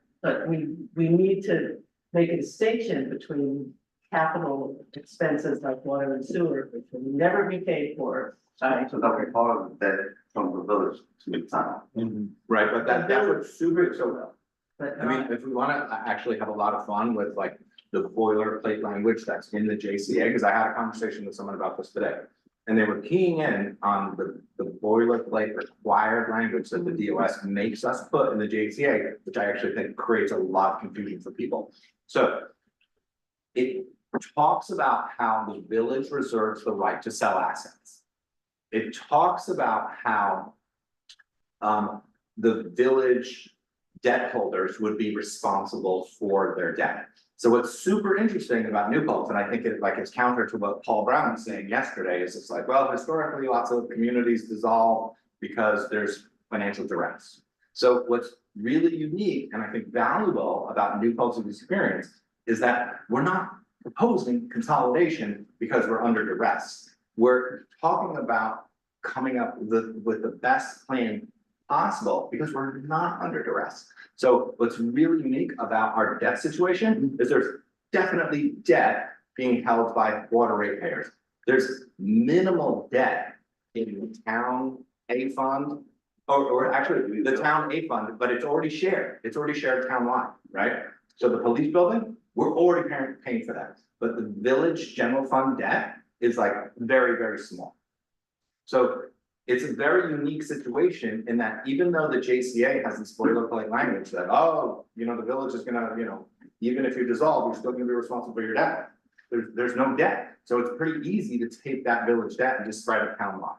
we need to make a distinction between capital expenses like water and sewer, which will never be paid for by. So that we part of that from the village to the town. Right, but that's what's super, so But I mean, if we wanna actually have a lot of fun with like the boilerplate language that's in the JCA, because I had a conversation with someone about this today. And they were keying in on the boilerplate required language that the DOS makes us put in the JCA, which I actually think creates a lot of confusion for people. So it talks about how the village reserves the right to sell assets. It talks about how the village debt holders would be responsible for their debt. So what's super interesting about New Paltz, and I think it's counter to what Paul Brown was saying yesterday, is it's like, well, historically, lots of communities dissolve because there's financial duress. So what's really unique and I think valuable about New Paltz's experience is that we're not proposing consolidation because we're under duress. We're talking about coming up with the best plan possible because we're not under duress. So what's really unique about our debt situation is there's definitely debt being held by water ratepayers. There's minimal debt in the town A fund, or actually the town A fund, but it's already shared. It's already shared townwide, right? So the police building, we're already paying for that. But the village general fund debt is like very, very small. So it's a very unique situation in that even though the JCA has this boilerplate language that, oh, the village is gonna, even if you dissolve, you're still gonna be responsible for your debt. There's no debt. So it's pretty easy to take that village debt and just spread it townwide.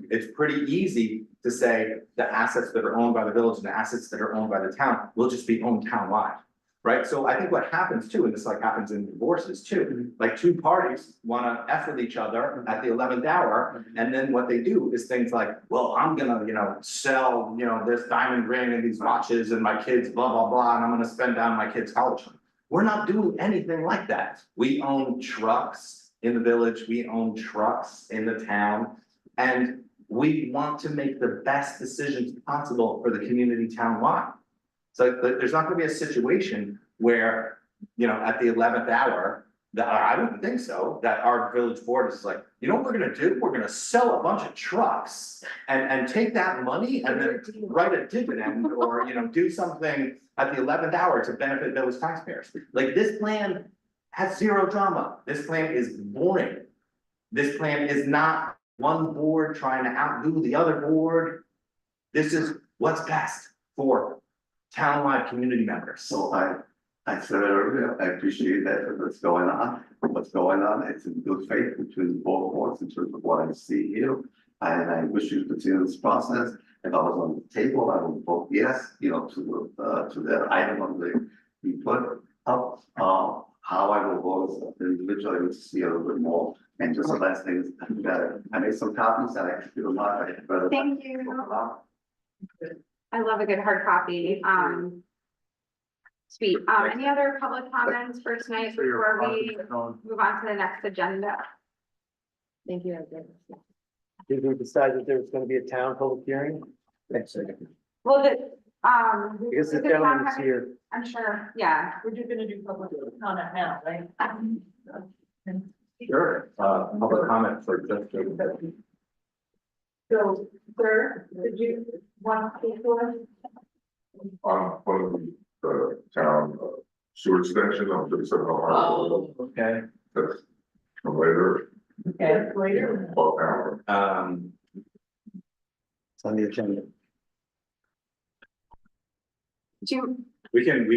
It's pretty easy to say the assets that are owned by the village and the assets that are owned by the town will just be owned townwide. Right, so I think what happens too, and this like happens in divorces too, like two parties wanna F with each other at the 11th hour. And then what they do is things like, well, I'm gonna, sell, this diamond ring and these watches and my kids, blah, blah, blah, and I'm gonna spend down my kids' college fund. We're not doing anything like that. We own trucks in the village, we own trucks in the town. And we want to make the best decisions possible for the community townwide. So there's not gonna be a situation where, at the 11th hour, that I wouldn't think so, that our village board is like, you know what we're gonna do? We're gonna sell a bunch of trucks and take that money and then write a dividend or, do something at the 11th hour to benefit those taxpayers. Like this plan has zero drama. This plan is boring. This plan is not one board trying to outdo the other board. This is what's best for townwide community members. So I said earlier, I appreciate that what's going on. What's going on, it's in good faith between both boards in terms of what I see here. And I wish you to continue this process. If I was on the table, I would vote yes, to the item on the, you put up, how I will vote is individually, I need to see a little bit more. And just the last thing is, I made some copies that I feel not. Thank you. I love a good hard copy. Sweet. Any other public comments for tonight before we move on to the next agenda? Thank you, Edgar. Did we decide that there was gonna be a town public hearing? Next second. Well, Because the gentleman is here. I'm sure, yeah. We're just gonna do public comment now, right? Sure, public comment for just. So, sir, did you want to speak to us? On the town sewer extension on 37 Ohio. Okay. That's from later, Okay, later. about an hour. It's on the agenda. We can,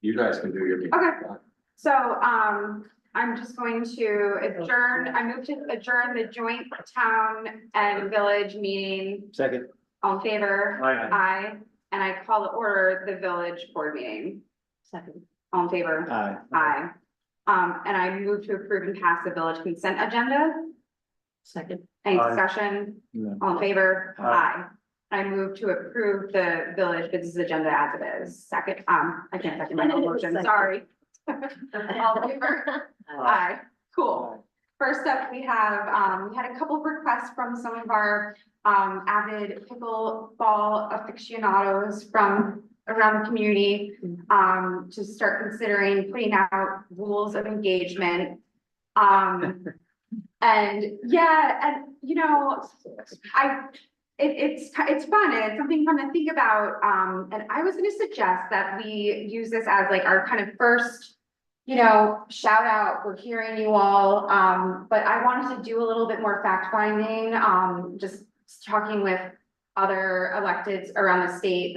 you guys can do your. Okay. So, I'm just going to adjourn, I move to adjourn the joint town and village meeting. Second. All in favor? Aye. Aye. And I call to order the village board meeting. Second. All in favor? Aye. Aye. And I move to approve and pass the village consent agenda. Second. Any Aye. discussion? No. All in favor? Aye. I move to approve the village business agenda as it is. Second, I can't second my own motion, Second. sorry. All in favor? Aye, cool. First up, we have, we had a couple of requests from some of our, avid pickleball aficionados from around the community, to start considering putting out rules of engagement. And yeah, and it's fun and it's something fun to think about. And I was gonna suggest that we use this as like our kind of first, shout out, we're hearing you all. But I wanted to do a little bit more fact finding, just talking with other electeds around the state,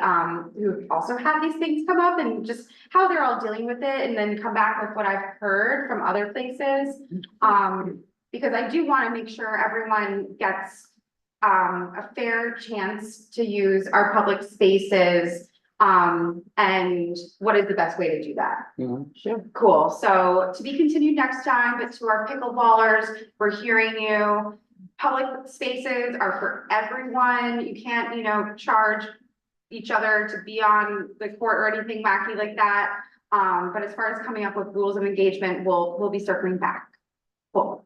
who also had these things come up and just how they're all dealing with it, and then come back with what I've heard from other places. Because I do want to make sure everyone gets a fair chance to use our public spaces, and what is the best way to do that? Sure. Cool, so to be continued next time, but to our pickleballers, we're hearing you. Public spaces are for everyone, you can't, charge each other to be on the court or anything wacky like that. But as far as coming up with rules of engagement, we'll be circling back. Cool.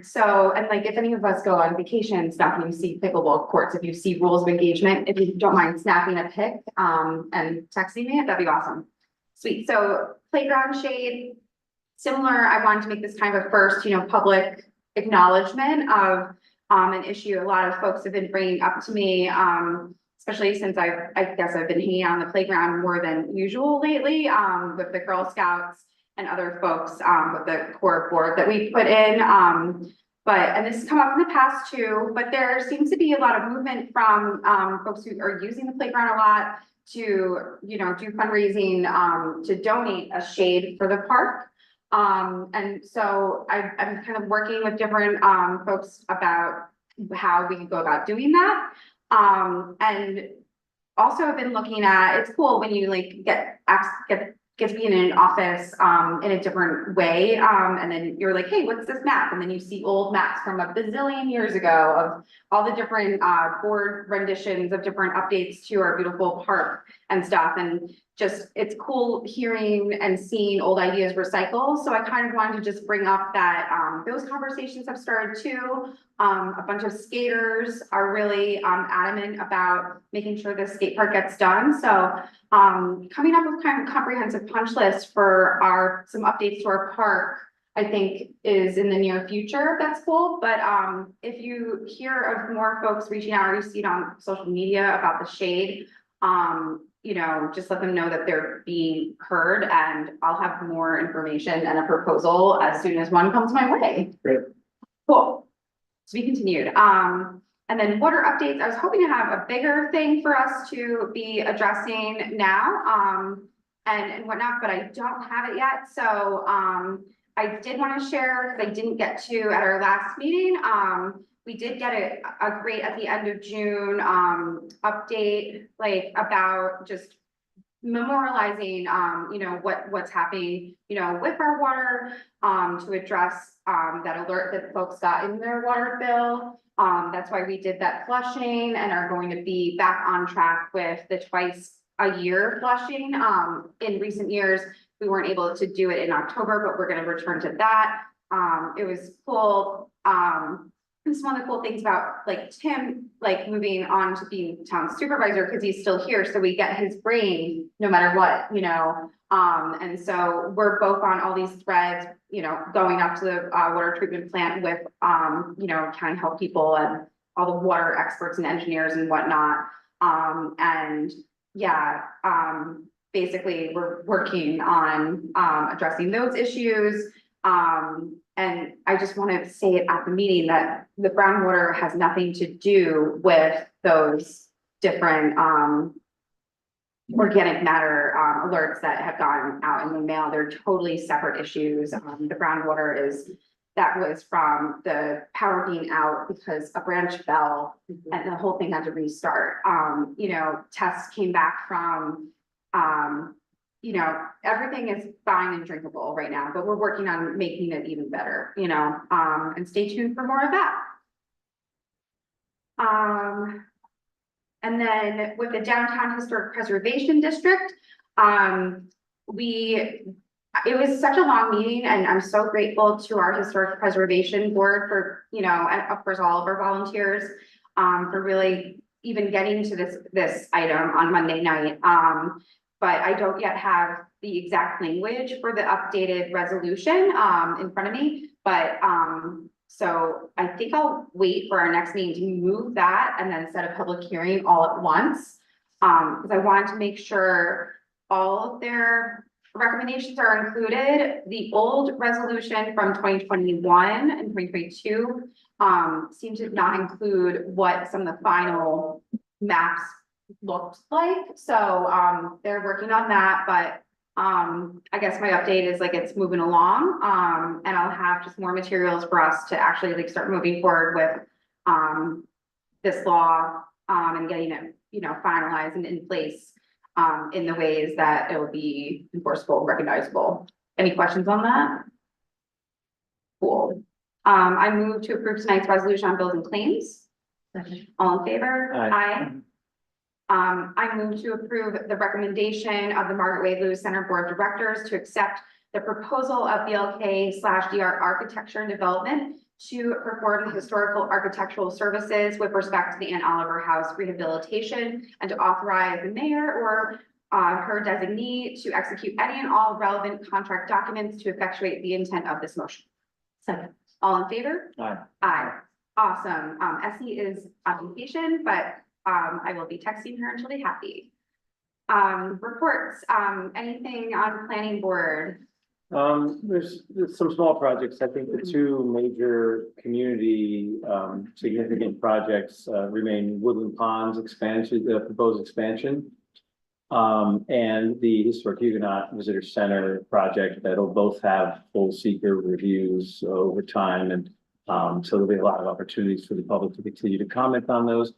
So, and like, if any of us go on vacation, stuff, and you see pickleball courts, if you see rules of engagement, if you don't mind snapping a pic, and texting me, that'd be awesome. Sweet, so playground shade, similar, I wanted to make this kind of a first, public acknowledgement of, an issue a lot of folks have been bringing up to me, especially since I guess I've been hanging out on the playground more than usual lately, with the Girl Scouts and other folks, with the core board that we put in. And this has come up in the past too, but there seems to be a lot of movement from, folks who are using the playground a lot to, do fundraising, to donate a shade for the park. And so I'm kind of working with different, folks about how we can go about doing that. And also I've been looking at, it's cool when you like get to be in an office, in a different way. And then you're like, hey, what's this map? And then you see old maps from a bazillion years ago of all the different, board renditions of different updates to our beautiful park and stuff. And just, it's cool hearing and seeing old ideas recycle. So I kind of wanted to just bring up that, those conversations have started too. A bunch of skaters are really, adamant about making sure the skate park gets done. So, coming up with kind of a comprehensive punch list for some updates to our park, I think is in the near future. That's cool. But, if you hear of more folks reaching out or you see it on social media about the shade, you know, just let them know that they're being heard, and I'll have more information and a proposal as soon as one comes my way. Great. Cool. To be continued. And then water updates, I was hoping to have a bigger thing for us to be addressing now, and whatnot, but I don't have it yet. So, I did want to share, because I didn't get to at our last meeting. We did get a great at the end of June, update, like about just memorializing, you know, what's happening, you know, with our water, to address, that alert that folks got in their water bill. That's why we did that flushing and are going to be back on track with the twice a year flushing. In recent years, we weren't able to do it in October, but we're going to return to that. It was cool. It's one of the cool things about like Tim, like moving on to being town supervisor, because he's still here. So we get his brain no matter what, you know. And so we're both on all these threads, you know, going up to the water treatment plant with, you know, county health people and all the water experts and engineers and whatnot. And yeah, basically we're working on addressing those issues. And I just want to say it at the meeting that the groundwater has nothing to do with those different organic matter alerts that have gone out in the mail. They're totally separate issues. The groundwater that was from the power being out because a branch fell and the whole thing had to restart. You know, tests came back from you know, everything is fine and drinkable right now, but we're working on making it even better, you know, and stay tuned for more of that. And then with the Downtown Historic Preservation District, it was such a long meeting, and I'm so grateful to our Historic Preservation Board for, you know, and of course, all of our volunteers, for really even getting to this item on Monday night. But I don't yet have the exact language for the updated resolution in front of me. But so I think I'll wait for our next meeting to move that and then set a public hearing all at once. Because I wanted to make sure all of their recommendations are included. The old resolution from 2021 and 2022 seemed to not include what some of the final maps looked like. So they're working on that, but I guess my update is like it's moving along, and I'll have just more materials for us to actually like start moving forward with this law and getting it, you know, finalized and in place in the ways that it will be enforceable, recognizable. Any questions on that? Cool. I move to approve tonight's resolution on bills and claims. All in favor? Aye. I move to approve the recommendation of the Margaret Wade Lewis Center Board of Directors to accept the proposal of BLK/DR Architecture and Development to perform the historical architectural services with respect to the Ann Oliver House rehabilitation, and to authorize the mayor or her designee to execute any and all relevant contract documents to effectuate the intent of this motion. Second. All in favor? Aye. Aye. Awesome. Essie is on vacation, but I will be texting her and she'll be happy. Reports, anything on planning board? There's some small projects. I think the two major community, significant projects, remain Woodland Ponds expansion, the proposed expansion. and the Historic Huguenot Visitor Center project that'll both have full seeker reviews over time. And so there'll be a lot of opportunities for the public to continue to comment on those.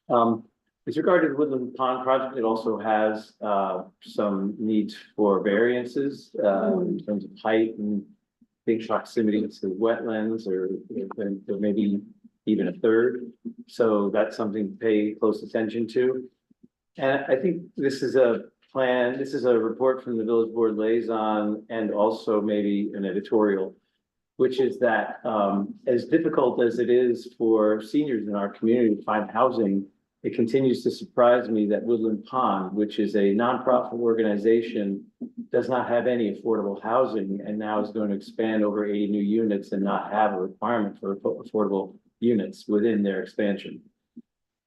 With regard to the Woodland Pond project, it also has some needs for variances in terms of height and big proximity to wetlands, or maybe even a third. So that's something to pay close attention to. And I think this is a plan, this is a report from the village board liaison and also maybe an editorial, which is that as difficult as it is for seniors in our community to find housing, it continues to surprise me that Woodland Pond, which is a nonprofit organization, does not have any affordable housing and now is going to expand over 80 new units and not have a requirement for affordable units within their expansion.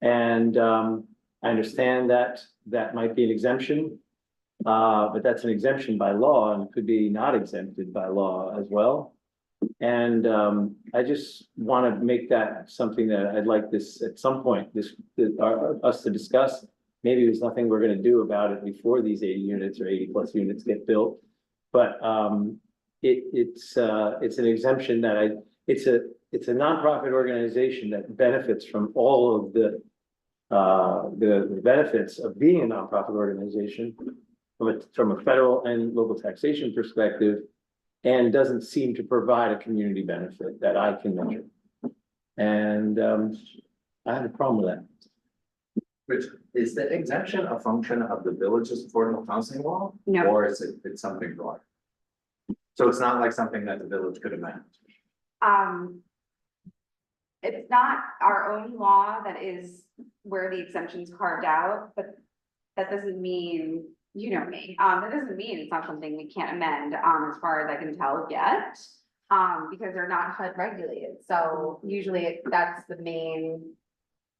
And I understand that that might be an exemption, but that's an exemption by law and could be not exempted by law as well. And I just want to make that something that I'd like this at some point, us to discuss. Maybe there's nothing we're going to do about it before these 80 units or 80 plus units get built. But it's an exemption that it's a nonprofit organization that benefits from all of the benefits of being a nonprofit organization from a federal and local taxation perspective, and doesn't seem to provide a community benefit that I can measure. And I have a problem with that. Rich, is the exemption a function of the village's affordable housing law? No. Or is it's something broader? So it's not like something that the village could amend? It's not our own law that is where the exemption's carved out, but that doesn't mean, you know me, that doesn't mean it's not something we can't amend, as far as I can tell yet. Because they're not HUD regulated, so usually that's the main,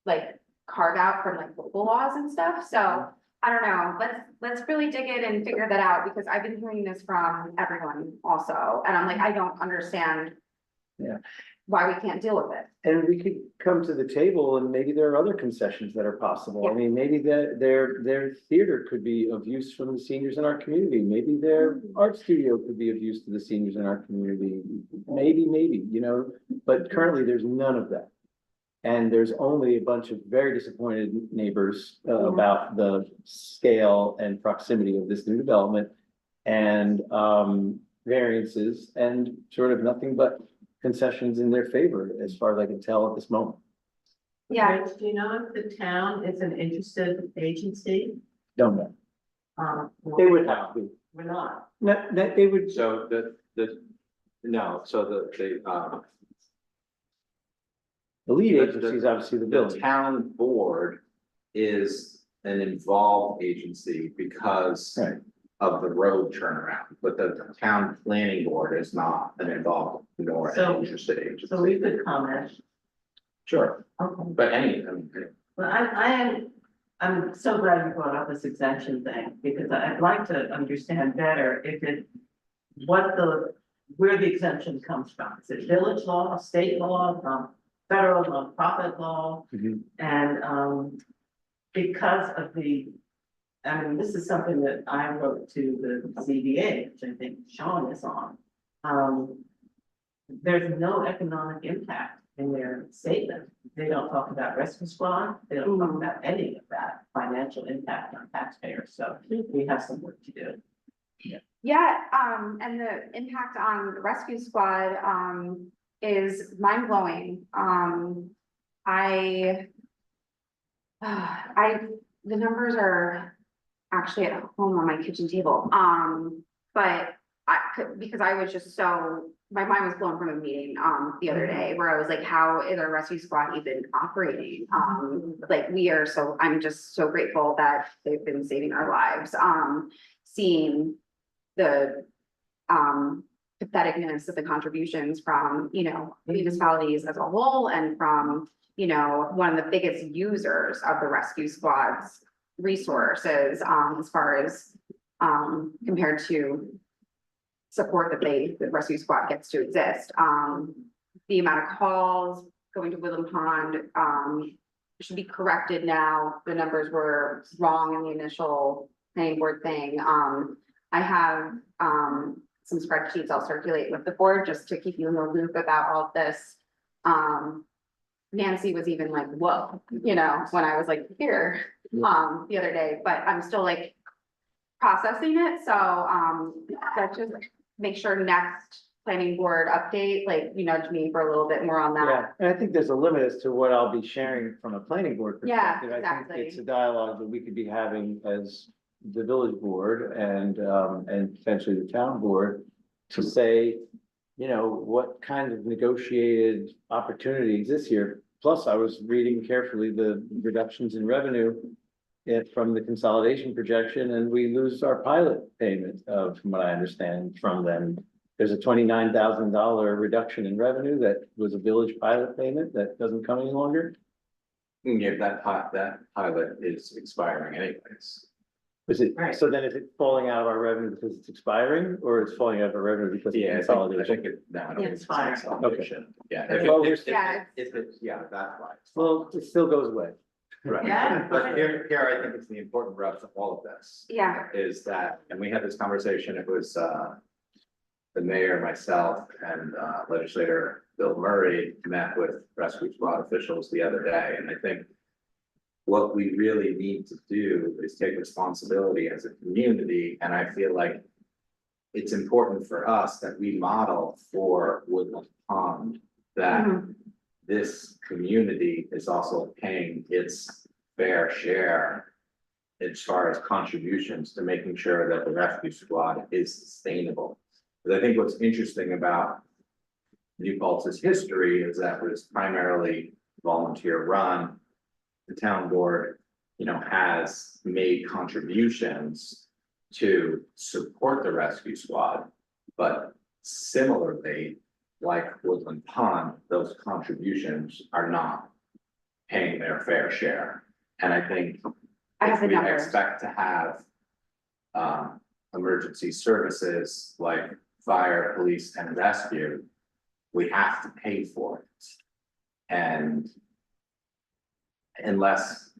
like, carve out from like local laws and stuff, so. I don't know, let's really dig in and figure that out, because I've been hearing this from everyone also, and I'm like, I don't understand. Yeah. Why we can't deal with it. And we could come to the table and maybe there are other concessions that are possible. I mean, maybe their theater could be of use from the seniors in our community. Maybe their art studio could be of use to the seniors in our community. Maybe, you know, but currently there's none of that. And there's only a bunch of very disappointed neighbors about the scale and proximity of this new development and variances and sort of nothing but concessions in their favor, as far as I can tell at this moment. Yeah. Rich, do you know if the town is an interested agency? Don't know. They would have to. We're not. No, that they would. So the The lead agency is obviously the village. town board is an involved agency because Right. of the road turnaround, but the town planning board is not an involved nor So- an interested agency. So we could comment. Sure, Okay. but Well, I'm so glad you brought up this exemption thing, because I'd like to understand better where the exemption comes from. Is it village law, state law, federal nonprofit law? Mhm. And because of this is something that I wrote to the CBA, which I think Sean is on. There's no economic impact in their statement. They don't talk about rescue squad. They don't talk about any of that financial impact on taxpayers. So we have some work to do. Yeah, and the impact on the rescue squad, is mind blowing. The numbers are actually at home on my kitchen table. But because I was just my mind was blown from a meeting, the other day where I was like, how is our rescue squad even operating? Like I'm just so grateful that they've been saving our lives. Seeing the, patheticness of the contributions from, municipalities as a whole and from, one of the biggest users of the rescue squad's resources, as far as, compared to support that the rescue squad gets to exist. The amount of calls going to Woodland Pond, should be corrected now. The numbers were wrong in the initial planning board thing. I have, some spreadsheets I'll circulate with the board just to keep you in the loop about all of this. Nancy was even like, whoa, you know, when I was like here, the other day, but I'm still like processing it, so, let's just make sure next planning board update, like, you nudge me for a little bit more on Yeah, that. and I think there's a limit as to what I'll be sharing from a planning board Yeah, perspective. I exactly. think it's a dialogue that we could be having as the village board and potentially the town board to say, you know, what kind of negotiated opportunity exists here. Plus, I was reading carefully the reductions in revenue from the consolidation projection, and we lose our pilot payment, from what I understand from them. There's a $29,000 reduction in revenue that was a village pilot payment that doesn't come any longer. Yeah, that pilot is expiring anyways. Is it, Right. so then is it falling out of our revenue because it's expiring, or it's falling out of our revenue because of Yeah, I consolidation? think it, no, I don't think it's Expiring. consolidation. Yeah. Well, Yeah, Yeah, that's why. Well, it still goes away. Right, Yeah. but here, I think it's the important rub of all of this. Yeah. Is that, and we had this conversation, it was, the mayor, myself, and legislator Bill Murray met with rescue squad officials the other day, and I think what we really need to do is take responsibility as a community, and I feel like it's important for us that we model for Woodland Pond that Mhm. this community is also paying its fair share as far as contributions to making sure that the rescue squad is sustainable. But I think what's interesting about New Paltz's history is that it was primarily volunteer run. The town board, you know, has made contributions to support the rescue squad. But similarly, like Woodland Pond, those contributions are not paying their fair share. And I think I have if the we numbers. expect to have emergency services like fire, police, and rescue, we have to pay for it. And unless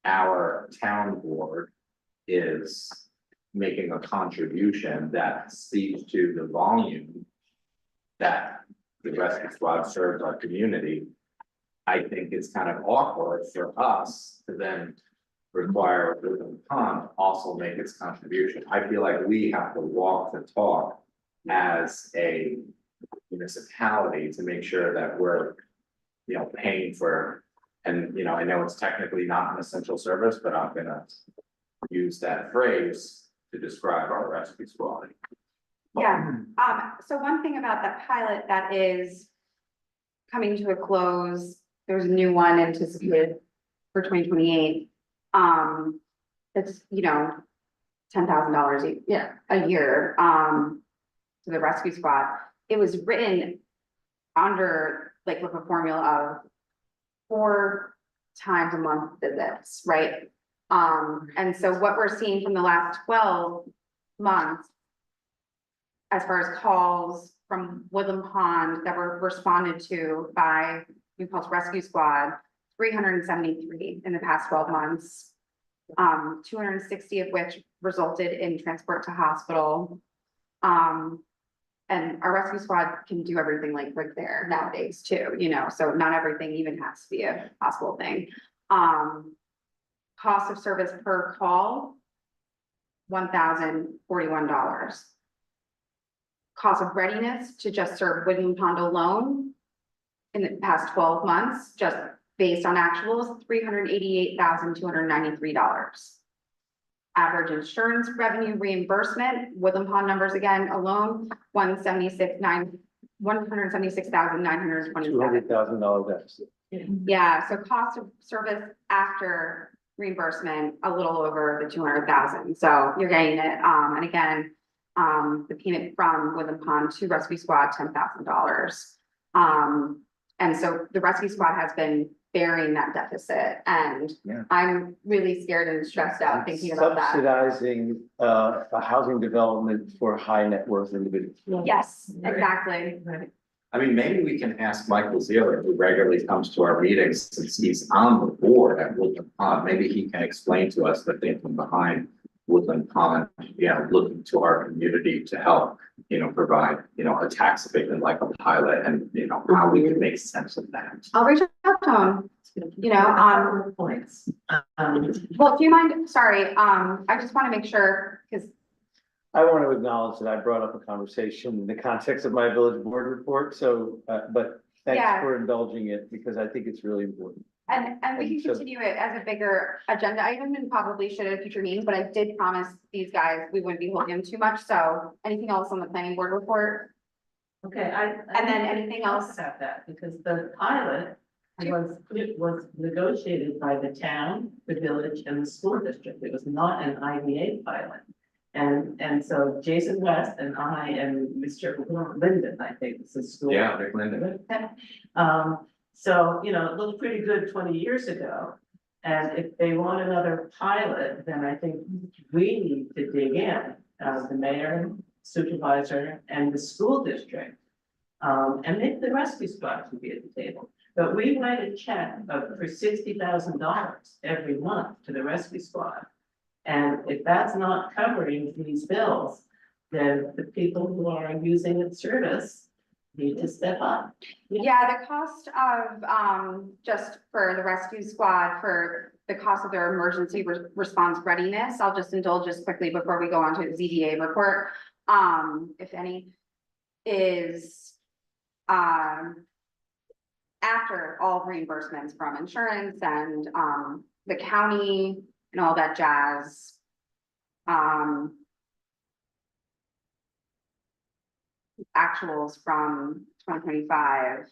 our town board is making a contribution that speaks to the volume that the rescue squad serves our community, I think it's kind of awkward for us to then require Woodland Pond also make its contribution. I feel like we have to walk the talk as a municipality to make sure that we're, you know, paying for, and, you know, I know it's technically not an essential service, but I'm gonna use that phrase to describe our rescue squad. Yeah, so one thing about that pilot that is coming to a close, there's a new one anticipated for 2028. It's, you know, $10,000 a year, to the rescue squad. It was written under like with a formula of 4 times a month visits, right? And so what we're seeing from the last 12 months as far as calls from Woodland Pond that were responded to by New Paltz Rescue Squad, 373 in the past 12 months. 260 of which resulted in transport to hospital. And our rescue squad can do everything like right there nowadays too, you know, so not everything even has to be a hospital thing. Cost of service per call, $1,041. Cost of readiness to just serve Woodland Pond alone in the past 12 months, just based on actuals, $388,293. Average insurance revenue reimbursement, Woodland Pond numbers again alone, $176,927. $200,000 deficit. Yeah, so cost of service after reimbursement, a little over the 200,000, so you're getting it, and again, the payment from Woodland Pond to Rescue Squad, $10,000. And so the Rescue Squad has been bearing that deficit, and Yeah. I'm really scared and stressed out thinking about that. Subsidizing a housing development for high net worth individuals. Yes, exactly. Right. I mean, maybe we can ask Michael Zeller, who regularly comes to our meetings, since he's on the board at Woodland Pond, maybe he can explain to us the thinking behind Woodland Pond, looking to our community to help, provide, a tax abatement like a pilot and, how we can make sense of that. I'll reach out to him. Points. Well, do you mind, sorry, I just want to make sure, because I want to acknowledge that I brought up a conversation in the context of my village board report, so, but thanks Yeah. for indulging it, because I think it's really important. And we can So- continue it as a bigger agenda item and probably should at future meetings, but I did promise these guys we wouldn't be holding them too much, so anything else on the planning board report? Okay, And then anything else? About that, because the pilot was negotiated by the town, the village, and the school district. It was not an IDA pilot. And so Jason West and I and Mr. Linden, I think, this is school. Yeah, Rick Linden. So, it looked pretty good 20 years ago. And if they want another pilot, then I think we need to dig in, the mayor, supervisor, and the school district. And maybe the rescue squad should be at the table. But we write a check for $60,000 every month to the rescue squad. And if that's not covering these bills, then the people who are using its service need to step up. Yeah, the cost of, just for the rescue squad, for the cost of their emergency response readiness, I'll just indulge just quickly before we go on to the ZBA report. If any, is, after all reimbursements from insurance and, the county and all that jazz. Actuals from 2025.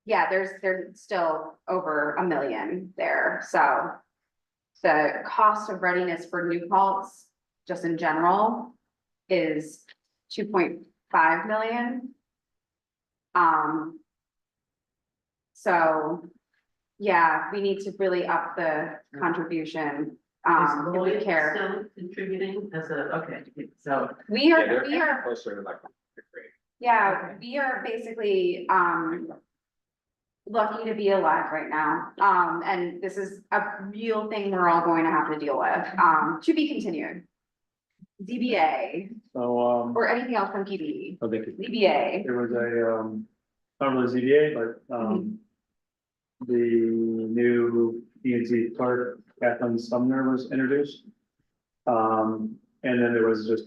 Yeah, there's still over $1 million there, so. The cost of readiness for new paltz, just in general, is 2.5 million. So, yeah, we need to really up the contribution, Is if we Lloyd care. still contributing as okay, so. We Yeah, are, they're we are, closer to like. yeah, we are basically, lucky to be alive right now. And this is a real thing we're all going to have to deal with, to be continued. ZBA So, or anything else from PB, I think ZBA. there was a, not really ZBA, but, the new P&Z clerk, Kathleen Sumner, was introduced. And then there was just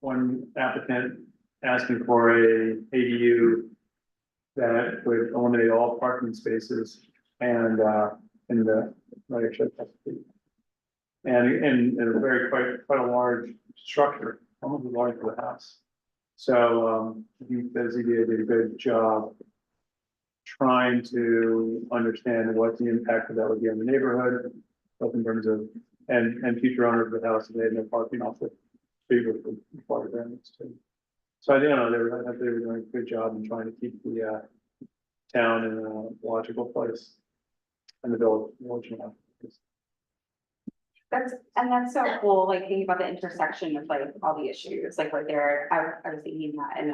one applicant asking for a ADU that would eliminate all parking spaces and, in the, right, and a very quite a large structure, almost as large as a house. So, I think the ZBA did a good job trying to understand what the impact of that would be on the neighborhood, both in terms of, and future owners of the house, if they had no parking off the street with the water variance too. So I think, they were doing a good job in trying to keep the, town in a logical place. And the village. That's so cool, like thinking about the intersection of like all the issues, like right there, I was thinking that in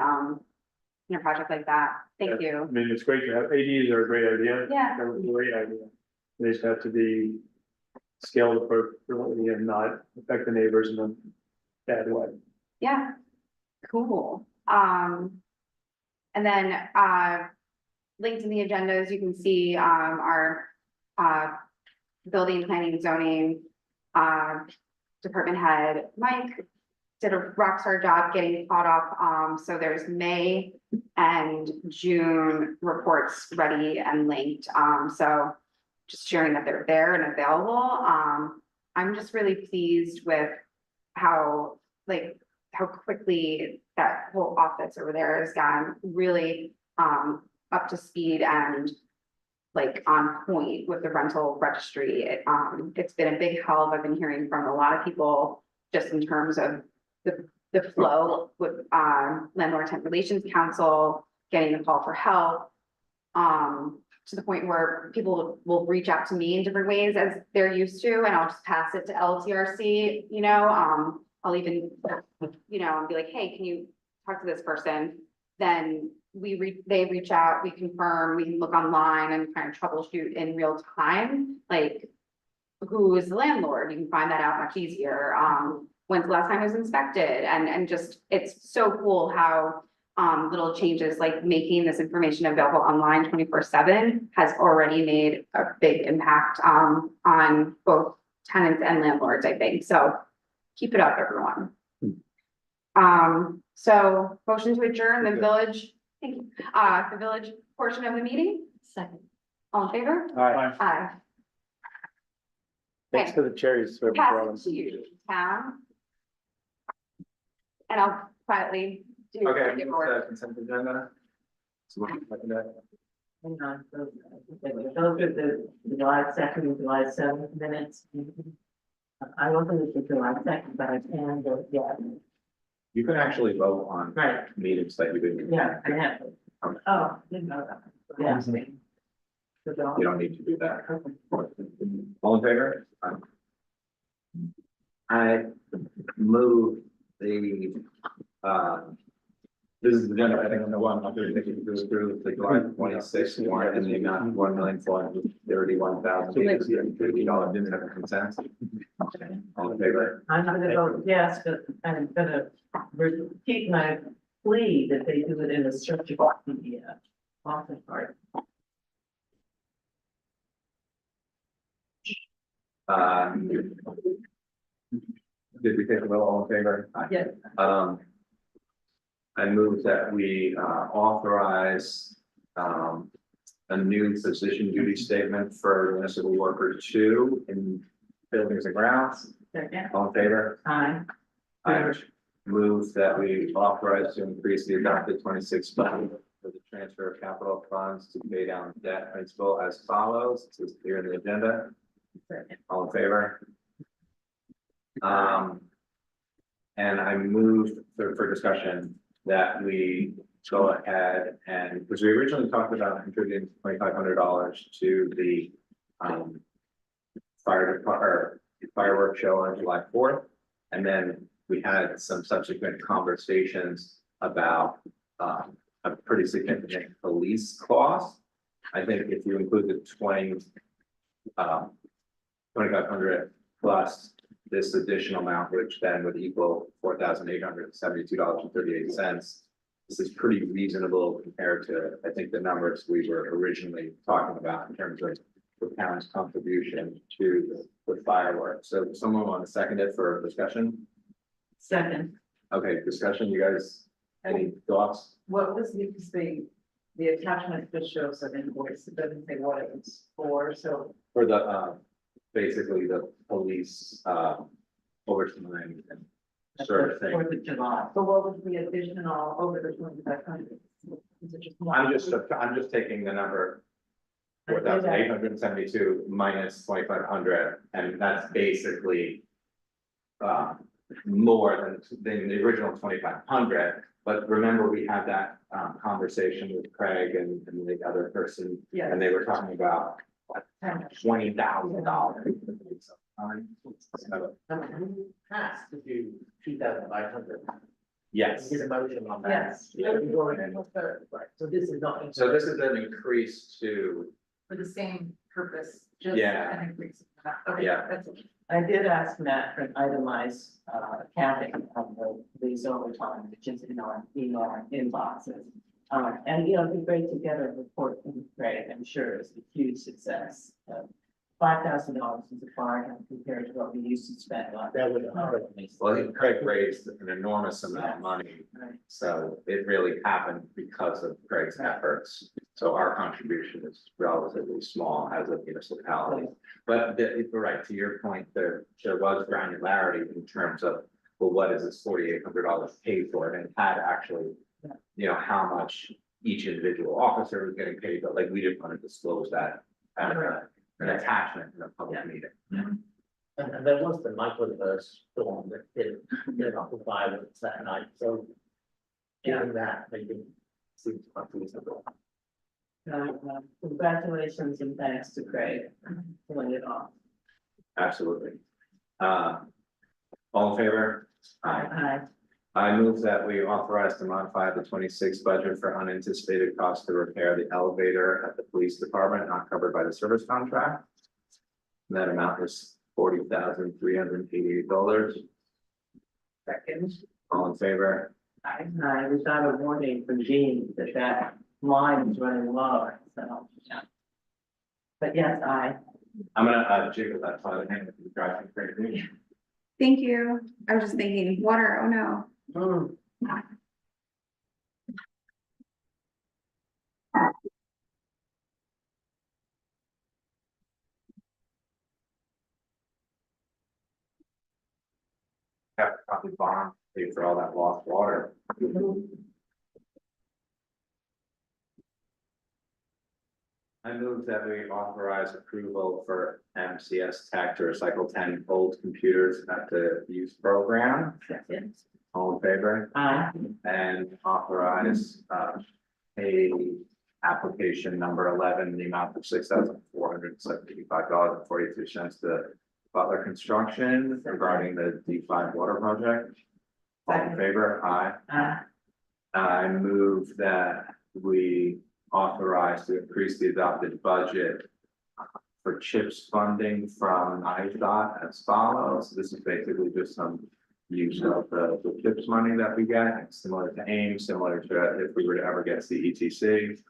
a project like that, thank I you. mean, it's great to have, ADs are a great idea. Yeah. They're a great idea. They just have to be scaled appropriately and not affect the neighbors in a bad way. Yeah, cool. And then, linked in the agenda, as you can see, our, building, planning, zoning, department head, Mike, did a rock star job getting caught up. So there's May and June reports ready and linked. So just sharing that they're there and available. I'm just really pleased with how quickly that whole office over there has gone really up to speed and like on point with the rental registry. It's been a big help. I've been hearing from a lot of people just in terms of the flow with landlord tenant relations council, getting a call for help. To the point where people will reach out to me in different ways as they're used to, and I'll just pass it to LTRC, I'll even, and be like, hey, can you talk to this person? Then they reach out, we confirm, we look online and kind of troubleshoot in real time, like, who is the landlord? You can find that out much easier. When's the last time it was inspected? And just, it's so cool how little changes like making this information available online 24/7 has already made a big impact on both tenants and landlords, I think. So keep it up, everyone. So motion to adjourn the village, thank you, the village portion of the meeting. Second. All in favor? All right, Aye. thanks for the cherries. for Pass everyone. it to you, Tom. And I'll quietly do. Okay, the move order. the consent agenda. So we're looking at- Hang on, those are the July 2nd and July 7th minutes. I wasn't at the July 2nd, but I can, but yeah, You can actually vote on right, meetings that you didn't. yeah, I have. Oh, didn't know that. Yeah. You don't need to do that. All in favor? I move the, this is the agenda item number 1, I'm going to go through the July 26th warrant in the amount of $1,431,850 didn't have a consent. All in favor? I'm gonna vote yes, but I'm gonna repeat my plea that they do it in a searchable media. Office part. Did we take a vote, all in favor? Aye. Yes. I move that we authorize a new position duty statement for municipal worker 2 in buildings and grounds. Second. All in favor? Aye. I move that we authorize to increase the adopted 26 budget for the transfer of capital funds to pay down debt principal as follows. This is here in the agenda. Second. All in favor? And I move for discussion that we go ahead and, because we originally talked about contributing $2,500 to the fireworks show on July 4th. And then we had some subsequent conversations about a pretty significant police cost. I think if you include the 2,500 plus this additional amount, which then would equal $4,872.38. This is pretty reasonable compared to, I think, the numbers we were originally talking about in terms of the town's contribution to the fireworks. So someone want to second it for discussion? Second. Okay, discussion, you guys, any thoughts? What was the attachment just shows an invoice, it doesn't say what it was for, so. For the, basically the police, overtime and sort of thing. 4th of July. So what was the additional over the 2,500? Is it just one? I'm just taking the number 4,872 minus 2,500, and that's basically more than the original 2,500. But remember, we had that conversation with Craig and the other person, Yeah. and they were talking about $20,000. Has to do 2,500. Yes, Get a motion on that. Yes. Yeah, we've already- Right, so this is not. so this is an increase to, For the same purpose, just Yeah. an increase. Okay, Yeah. that's it. I did ask Matt for an itemized accounting of these overtime, which is in our inboxes. And it'd be great to get a report from Craig, I'm sure it's a huge success. $5,000 is a bargain compared to what we used to spend on. That would hurt me. well, I think Craig raised an enormous amount of money. Right. So it really happened because of Craig's efforts. So our contribution is relatively small as a municipality. But you're right, to your point, there was granularity in terms of, well, what is this $4,800 paid for? And it had actually, how much each individual officer was getting paid, but like, we didn't want to disclose that at an attachment in a public meeting. And there was the microverse storm that did up the violence that night, so. Given that, maybe seems quite reasonable. Congratulations and thanks to Craig for pulling it off. Absolutely. All in favor? Aye. I move that we authorize to modify the 26 budget for unanticipated costs to repair the elevator at the police department not covered by the service contract. That amount is $40,388. Second. All in favor? Aye. We got a warning from Jean that line is running low, so. Yeah. But yes, aye. I'm gonna jiggle that side of the hand if you drive me crazy. Thank you. I was just thinking, water, oh no. Mm. Have to probably bond, pay for all that lost water. I move that we authorize approval for MCS Tech to recycle 10 old computers at the youth program. Second. All in favor? Aye. And authorize a application number 11, in the amount of $6,475.42 to Butler Construction regarding the D5 water project. All in favor? Aye. Aye. I move that we authorize to increase the adopted budget for CHIPS funding from IDOT as follows. This is basically just some use of the CHIPS money that we get, similar to AIM, similar to if we were to ever get CETC.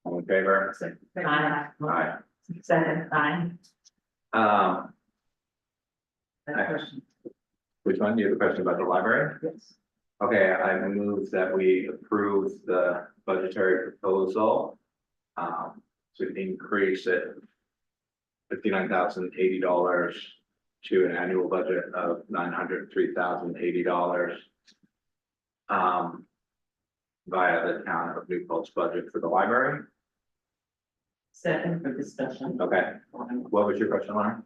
All in favor? Aye. Aye. Second, aye. Which one? You have a question about the library? Yes. Okay, I move that we approve the budgetary proposal to increase it $59,080 to an annual budget of $903,080 via the town of New Paltz budget for the library. Second for discussion. Okay, what was your question, Lauren?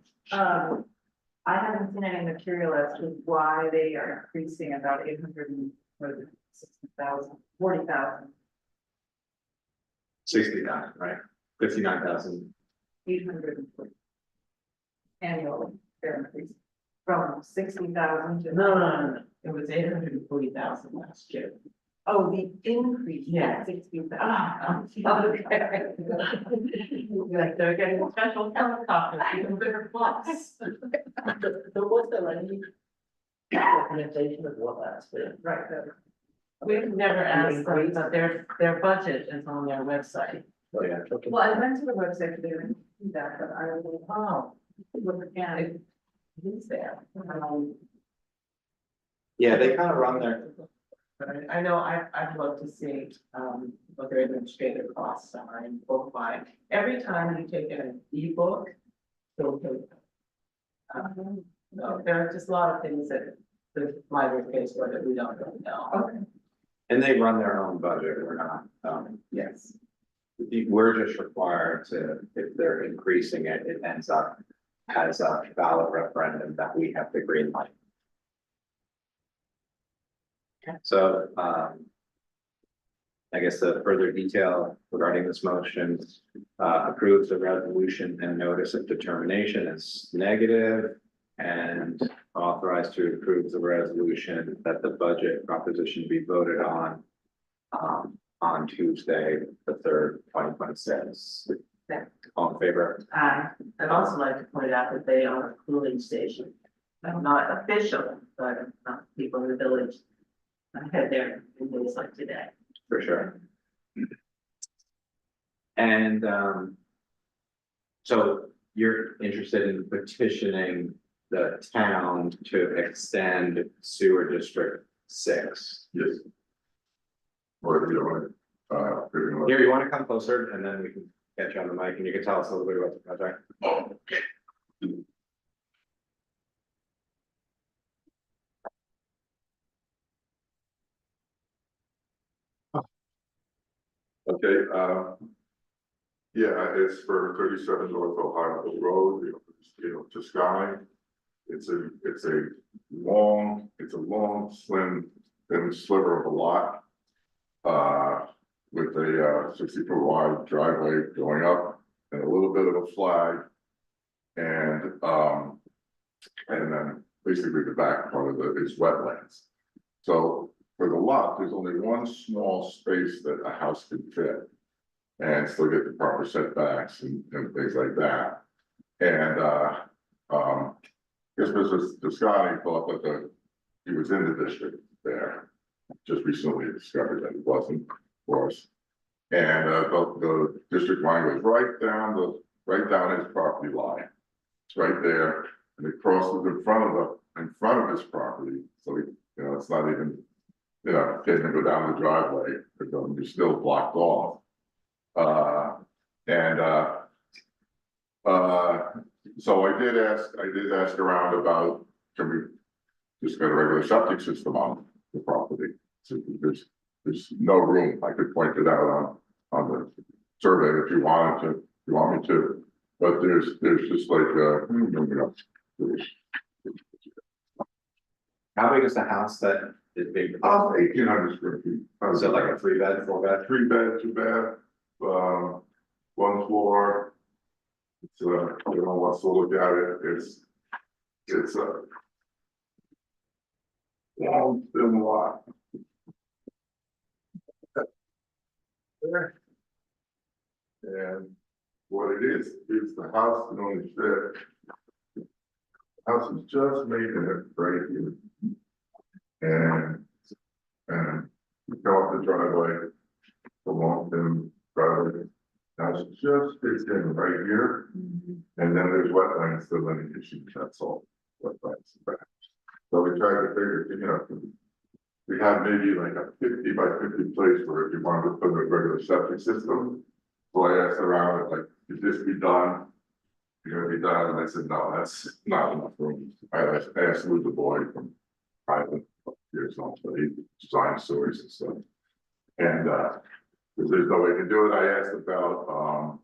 I haven't seen any material as to why they are increasing about 40,000. 60,000, right? 59,000. 840 annually, they're increasing from 60,000 to. No. It was 840,000 last year. Oh, the increase. Yeah. 60,000. Okay. Like they're getting a special helicopter, even bigger plus. So was there any documentation of what that's been? Right, We've never asked them, but their budget is on their website. Oh, yeah. well, I went to the website, they didn't do that, but I will, look again. It is there. Yeah, they kind of run their, But I know I'd love to see, what their administrative costs are in book buying. Every time you take an ebook, they'll pay. No, there are just a lot of things that the library pays for that we don't really know. Okay. and they run their own budget, we're not, Yes. we're just required to, if they're increasing it, it ends up as a ballot referendum that we have to green light. So, I guess the further detail regarding this motion, approves the resolution and notice of determination as negative. And authorized to approve the resolution that the budget proposition be voted on Tuesday, the 3rd, 2026. All in favor? I'd also like to point out that they are a cooling station. Not official, but people in the village head there in days like today. For sure. And so you're interested in petitioning the town to extend sewer district 6. Yes. Or if you don't, pretty much. Here, you want to come closer and then we can get you on the mic and you can tell us a little bit about the project. Okay, yeah, it's for 37 North Ohio Road, to Sky. It's a long, slim, thin sliver of a lot. With a 60-foot wide driveway going up and a little bit of a flag. And then basically the back part of it is wetlands. So for the lot, there's only one small space that a house can fit. And still get the proper setbacks and things like that. And, guess Mr. Scotty thought that he was in the district there. Just recently discovered that he wasn't, of course. And, the district line goes right down his property line. It's right there, and it crosses in front of his property, so he, it's not even, can't even go down the driveway, because you're still blocked off. So I did ask around about, can we just get a regular septic system on the property? So there's no room, I could point it out on the survey if you want me to, but there's just like, How big is the house that is being proposed? 1,800 square feet. Is it like a 3-bed, 4-bed? 3-bed, 2-bed, 1 floor. It's, everyone wants to look at it, it's a long, thin lot. There. And what it is the house that only fit. The house is just making it right here. And you go up the driveway, the long thin driveway. House just fits in right here. And then there's wetlands delineation, that's all. Wetlands. So we tried to figure, we have maybe like a 50 by 50 place where if you wanted to put a regular septic system. So I asked around, like, could this be done? You're gonna be done, and I said, no, that's not enough room. I asked Lou the boy from private years old, but he designed stories and stuff. And if there's no way to do it, I asked about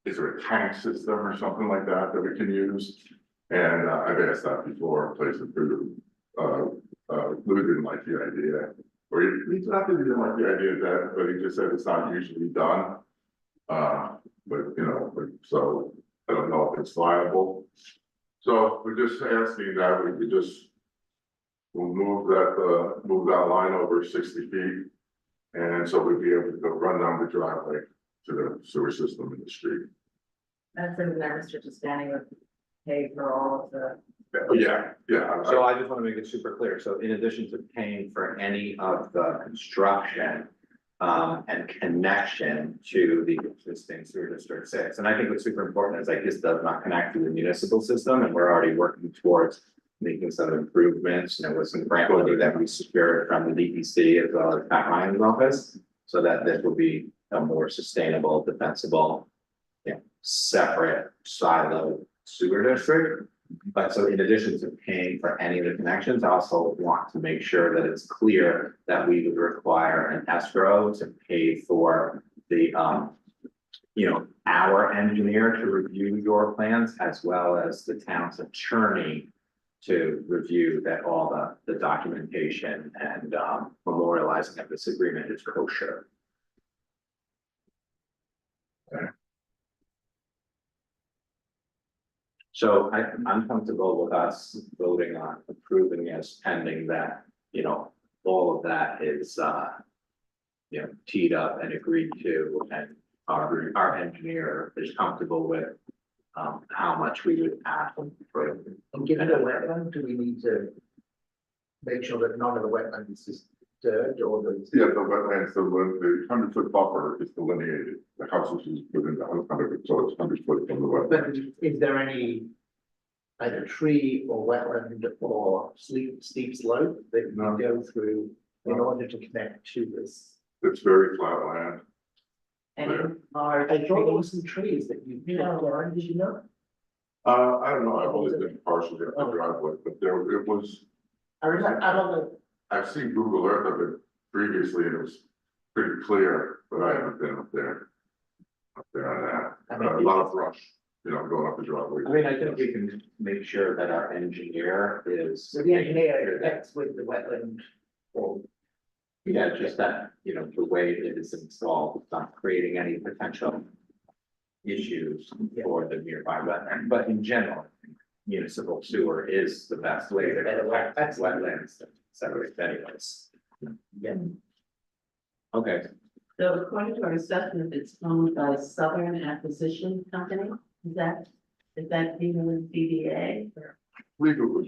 is there a tank system or something like that that we can use? And I've asked that before, places through Lou didn't like the idea, or he's not that he didn't like the idea of that, but he just said it's not usually done. So I don't know if it's viable. So we're just asking that we could just, we'll move that line over 60 feet. And so we'd be able to go run down the driveway to the sewer system in the street. That's in there, Mr. Justani would pay for all of the. Yeah. So I just want to make it super clear. So in addition to paying for any of the construction and connection to the existing sewer district 6, and I think what's super important is like this does not connect to the municipal system, and we're already working towards making some improvements, with some grant money that we secured from the DEC as well as Pat Ryan's office, so that this will be a more sustainable, defensible, separate silo sewer district. But so in addition to paying for any of the connections, I also want to make sure that it's clear that we would require an escrow to pay for the, our engineer to review your plans as well as the town's attorney to review that all the documentation and memorializing of this agreement is kosher. So I'm comfortable with us voting on approving this pending that, all of that is, teed up and agreed to, and our engineer is comfortable with how much we would ask them for. And given the wetland, do we need to make sure that none of the wetland is disturbed or the? Yeah, the wetlands, the 100-foot buffer is delineated. The house is within the 100, so it's 100 foot from the wetland. But is there any either tree or wetland or steep slope that you No. go through in order to connect to this? It's very flat land. Any large. I thought there were some trees that you, did you know? I don't know, I've only been partially up the driveway, but it was, I remember, I don't know. I've seen Google Earth of it previously, and it was pretty clear, but I haven't been up there. Up there on that, a lot of brush, going up the driveway. I mean, I think we can make sure that our engineer is. So the engineer connects with the wetland or. Yeah, just that, the way it is installed, it's not creating any potential issues for the nearby wetland, but in general, municipal sewer is the best way to protect wetlands, separate anyways. Yeah. Okay, So according to our assessment, it's owned by Southern Acquisition Company, is that even with DDA? or- I believe it was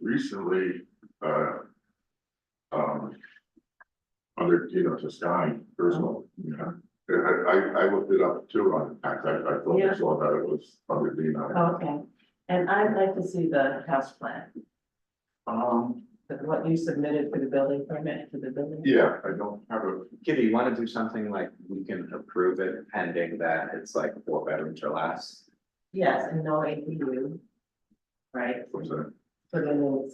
recently, under, Toscani personal, I looked it up too on tax, I thought Yeah. I saw that it was under Dina. Okay, and I'd like to see the house plan, what you submitted for the building permit to the building. Yeah, I don't have a, Kitty, you wanna do something like we can approve it pending that it's like 4 bedrooms or less? Yes, and no ADU. Right, what's that? put in an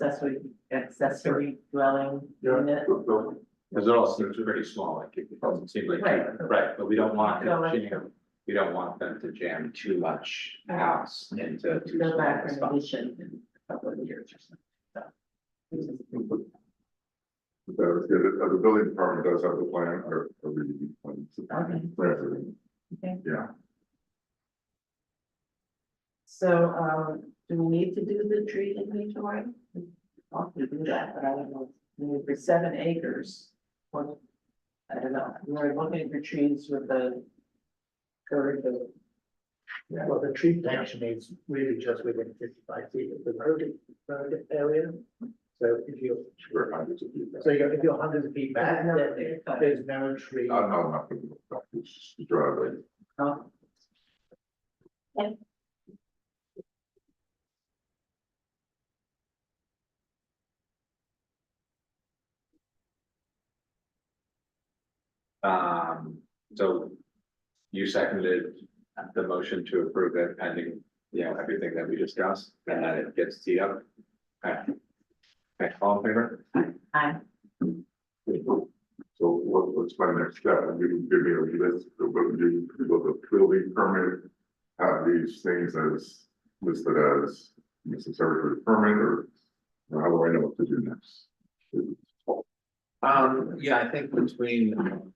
accessory dwelling unit. Cause it all seems pretty small, like it doesn't seem like, Right. right, but we don't want Go right. to jam, we don't want them to jam too much house into too Go small back a for an spot. addition in a couple of years or something, so. The building department does have the plan, or review plan. Okay. Okay. Yeah, So, do we need to do the tree inventory? I'll have to do that, but I don't know, for 7 acres, what? I don't know, we're looking for trees with the. Curve of. Yeah, well, the tree protection is really just within 55 feet of the road area. So if you're, sure, hundreds of people. so if you're hundreds of feet back, No, then there's no tree. I'm not gonna look up, it's just a driveway. Oh, So you seconded the motion to approve it pending, everything that we discussed, and then it gets teed up. Okay. Okay, all in favor? I, So what's my next step? And you give me a list of what you, will the building permit have these things as listed as necessary for the permit, or how do I know what to do next? Yeah, I think between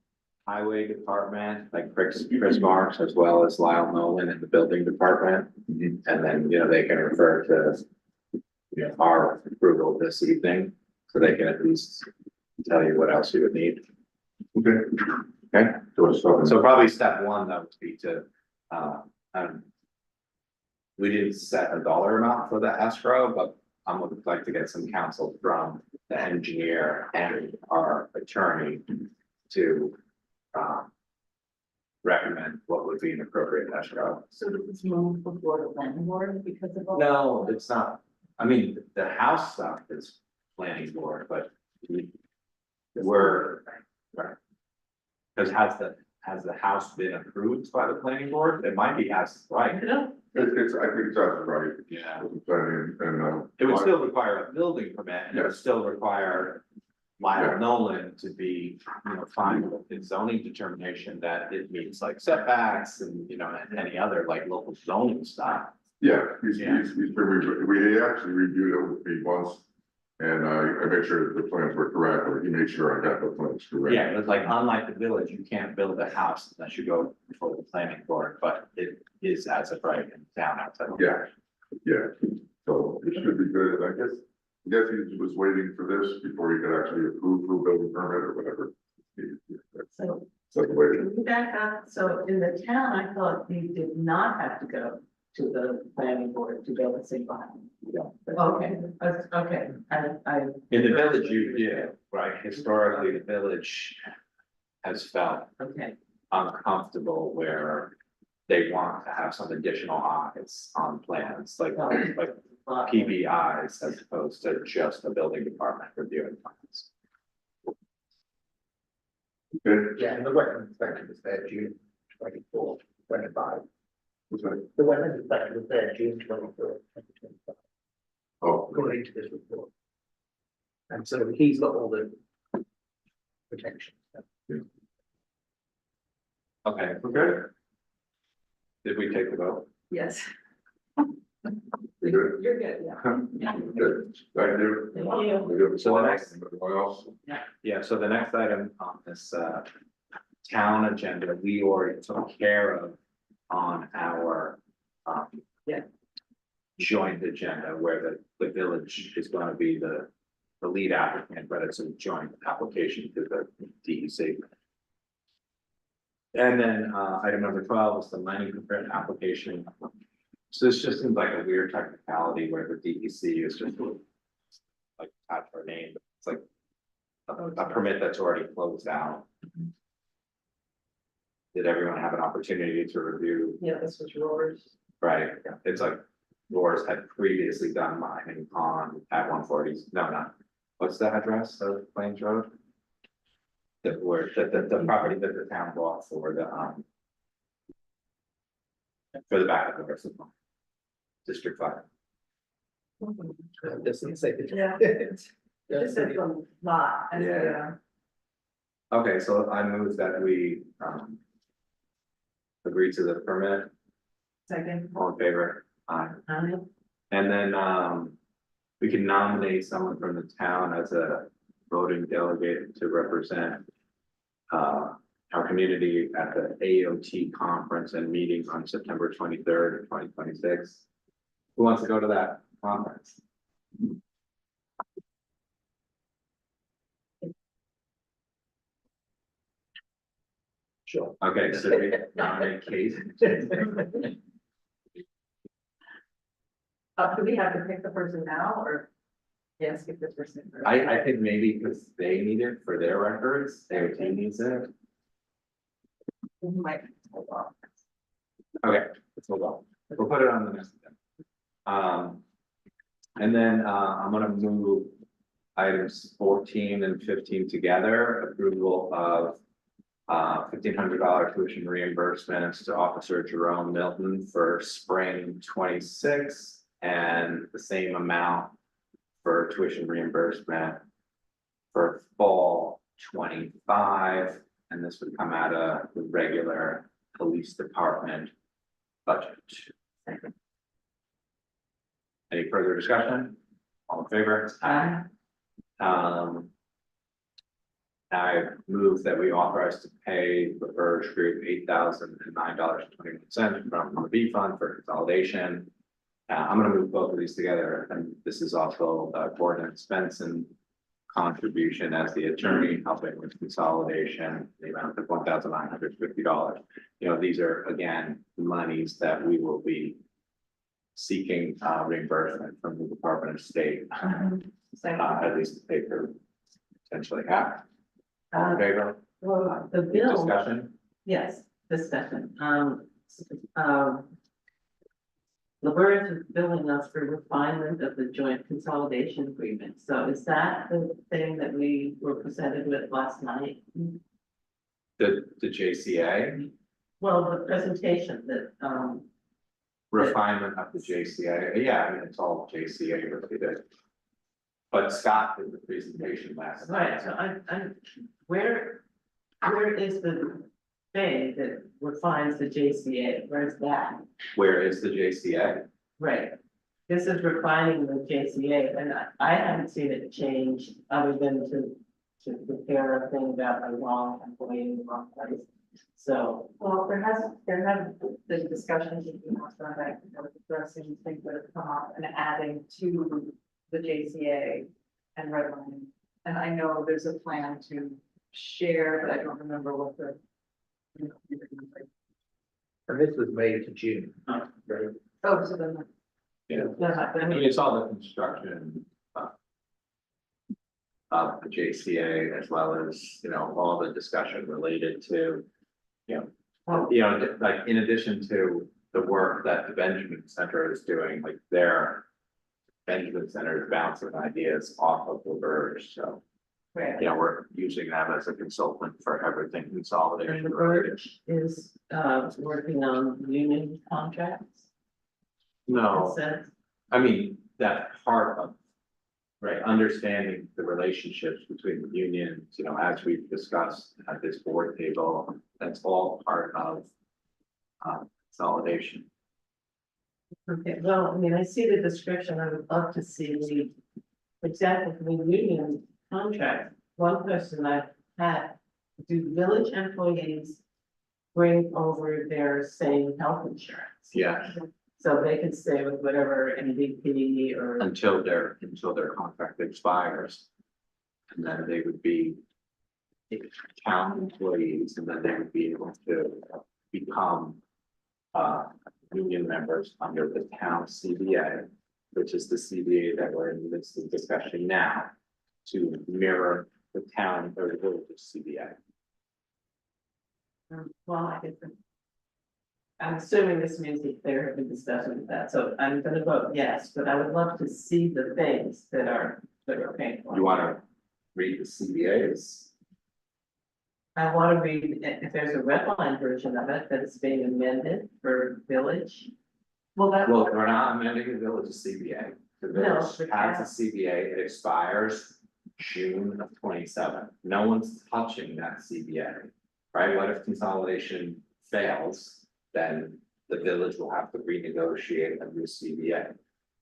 highway department, like Chris Marks, as well as Lyle Nolan in the building department. And then, they can refer to, our approval this evening, so they can at least tell you what else you would need. Okay. Okay, So I start. so probably step one, that would be to, we didn't set a dollar amount for the escrow, but I'm looking like to get some counsel from the engineer and our attorney to, recommend what would be an appropriate escrow. so this is moved before the planning board because of. all- No, it's not. I mean, the house stuff is planning board, but we're, right. Cause has the house been approved by the planning board? It might be as right. No, It's, I think that's right. Yeah. And, It would still require a building permit, and it would Yes. still require Lyle Yeah. Nolan to be, fine with his zoning determination that it meets like setbacks and, and any other like local zoning stuff. yeah, Yeah. he's been, we actually reviewed it with me once. And I made sure the plans were correct, or he made sure I got the plans correct. Yeah, it's like unlike the village, you can't build a house unless you go before the planning board, but it is as of right in town outside. of- Yeah, yeah, so it should be good, I guess he was waiting for this before he could actually approve the building permit or whatever. so, So the way, can we back up, so in the town, I thought you did not have to go to the planning board to go and see behind. Okay, okay, I. In the village, you did, right? Historically, the village has felt Okay, uncomfortable where they want to have some additional eyes on plans, like PBIs as opposed to just the building department reviewing plans. okay, Yeah, and the wetland inspection was there June 24, 25. what's that? The wetland inspection was there June 24, 2025, Oh, according to this report. And so he's got all the protection. Okay, okay. Did we take the vote? yes. you good? You're good, yeah. Good, thank you. Thank you. We have So the next- anyone else? Yeah, so the next item on this town agenda, we already took care of on our joint agenda where the village is going to be the lead applicant, but it's a joint application to the DEC. And then, item number 12 is the mining permit application. So this just seems like a weird technicality where the DEC is just like attached our name, it's like a permit that's already closed out. Did everyone have an opportunity to review? Yeah, this was yours. Right, it's like Roars had previously done mining on at 140, no, what's the address of Plains Road? The property that the town bought for the backup of our supply. District 5. Doesn't say. Yeah. Just said a lot. Yeah. Okay, so I move that we agree to the permit, Second. all in favor? Aye. And then we can nominate someone from the town as a voting delegate to represent our community at the AOT conference and meeting on September 23rd, 2026. Who wants to go to that conference? Sure. Okay, so we nominate Kate. Do we have to pick the person now or? Yes, skip this person. first? I think maybe because they need it for their records, AOT needs it. We might hold off. Okay, let's hold on. We'll put it on the next agenda. And then I'm gonna move items 14 and 15 together, approval of $1,500 tuition reimbursements to Officer Jerome Milton for spring 26, and the same amount for tuition reimbursement for fall 25, and this would come out of the regular police department budget. Any further discussion? All in favor? I move that we authorize to pay the Burge Group $8,009.21 from the B fund for consolidation. I'm gonna move both of these together, and this is also Gordon expense and contribution as the attorney helping with consolidation, the amount of $1,950. You know, these are again, monies that we will be seeking reimbursement from the Department of State, at least to pay for potentially half. All in favor? Well, the bill, Discussion? yes, discussion, LaBerge is billing us for refinement of the joint consolidation agreement, so is that the thing that we were presented with last night? The JCA, Well, the presentation that, refinement of the JCA, yeah, I mean, it's all JCA related. But Scott did the presentation last night. right, so I'm, where is the thing that refines the JCA, where's that? Where is the JCA? Right, this is refining the JCA, and I haven't seen it change other than to prepare a thing about a wrong employee in the wrong place. So, Well, there have been discussions in the last round, I was addressing things that have come up and adding to the JCA and redlining. And I know there's a plan to share, but I don't remember what the. And this was May to June. Right? Oh, so then. Yeah, I I mean, mean, it's all the construction of the JCA, as well as, you know, all the discussion related to, like, in addition to the work that the Benjamin Center is doing, like their Benjamin Center is bouncing ideas off of the Verge, so, right. you know, we're using them as a consultant for everything consolidation. And the related. Verge is working on union contracts. No. It says, I mean, that's part of, right, understanding the relationships between the unions, you know, as we've discussed at this board table, that's all part of consolidation. okay, well, I mean, I see the description, I would love to see the, for example, for the union contract, one person I've had, do village employees bring over their same health insurance? Yeah. So they can stay with whatever MVP or, until their contract expires. And then they would be town employees, and then they would be able to become union members under the town CBA, which is the CBA that we're in the midst of discussion now, to mirror the town or the village CBA. well, I guess. I'm assuming this means that there have been discussions with that, so I'm gonna vote yes, but I would love to see the things that are painful. You wanna read the CBAs? I wanna read if there's a red line version of it that is being amended for village. Well, that. Well, we're not amending the village CBA. The No, village but has a CBA, it expires June of 27. No one's touching that CBA. Right, what if consolidation fails, then the village will have to renegotiate a new CBA.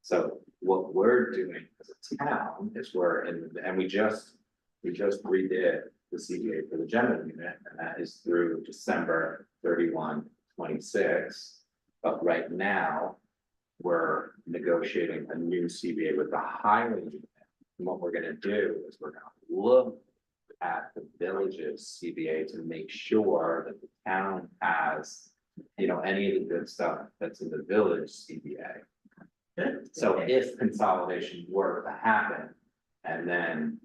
So what we're doing as a town is we just redid the CBA for the general unit, and that is through December 31, 26. But right now, we're negotiating a new CBA with the highway unit. And what we're gonna do is we're gonna look at the village's CBA to make sure that the town has, any of the good stuff that's in the village CBA. So if consolidation were to happen, and then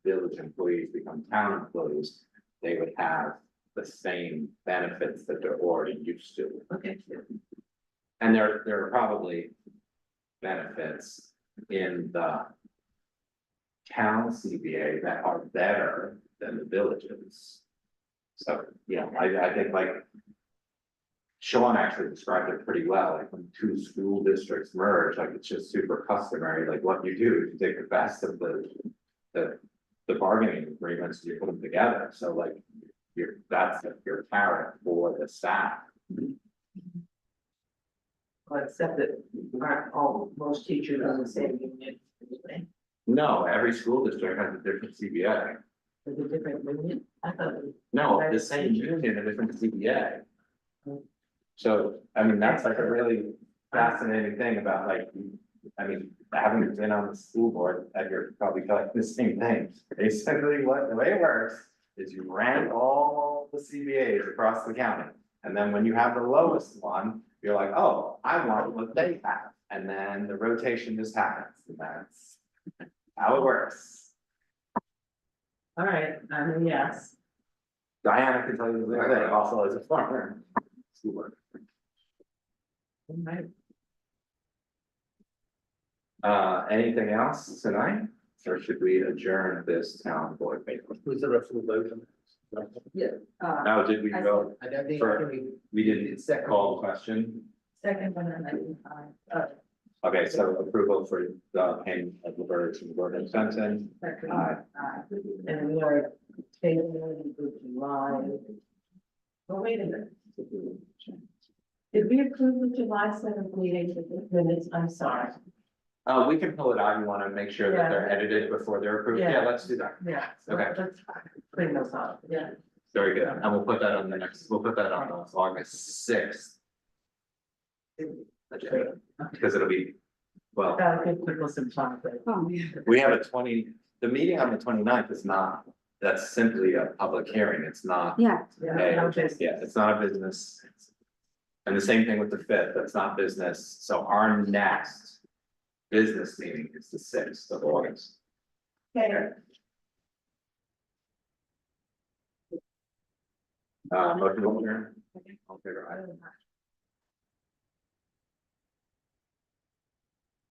village employees become town employees, they would have the same benefits that they're already used to. Okay. And there are probably benefits in the town CBA that are better than the villages. So, I think like Sean actually described it pretty well, like when two school districts merge, like it's just super customary, like what you do is you take the best of the bargaining agreements, you put them together, so like that's your carrot for the staff. Well, except that most teachers are the same union, anyway. No, every school district has a different CBA. There's a different union, I thought. No, the same union, a different CBA. So, that's like a really fascinating thing about having been on the school board, you're probably telling the same thing. Basically, the way it works is you rank all the CBAs across the county. And then when you have the lowest one, you're like, oh, I want what they have. And then the rotation just happens, and that's how it works. All right, yes. Diana can tell you the same thing, also as a former school board. All right. Anything else tonight, or should we adjourn this town board meeting? Who's the rest of the vote on that? Now, did we go, I don't think. For- we didn't Second. call the question? Second one, and I, Okay, so approval for the payment of the birds and Gordon Benson. and we are taking it to July. Oh, wait a minute. Did we approve the July 7th meeting with the minutes? I'm sorry. We can pull it out, you wanna make sure that they're edited before they're approved, yeah, Yeah. let's do that, Yeah. so Okay. Let's clean those up, yeah. very good, and we'll put that on we'll put that on August 6th. Because it'll be, well, That'll give people some time. Oh, yeah. we have the meeting on the 29th is not, that's simply a public hearing, it's not. Yeah, Yeah, It's not a business. And the same thing with the 5th, that's not business, so our next business meeting is the 6th of August. okay. Motion to adjourn. All in favor, aye.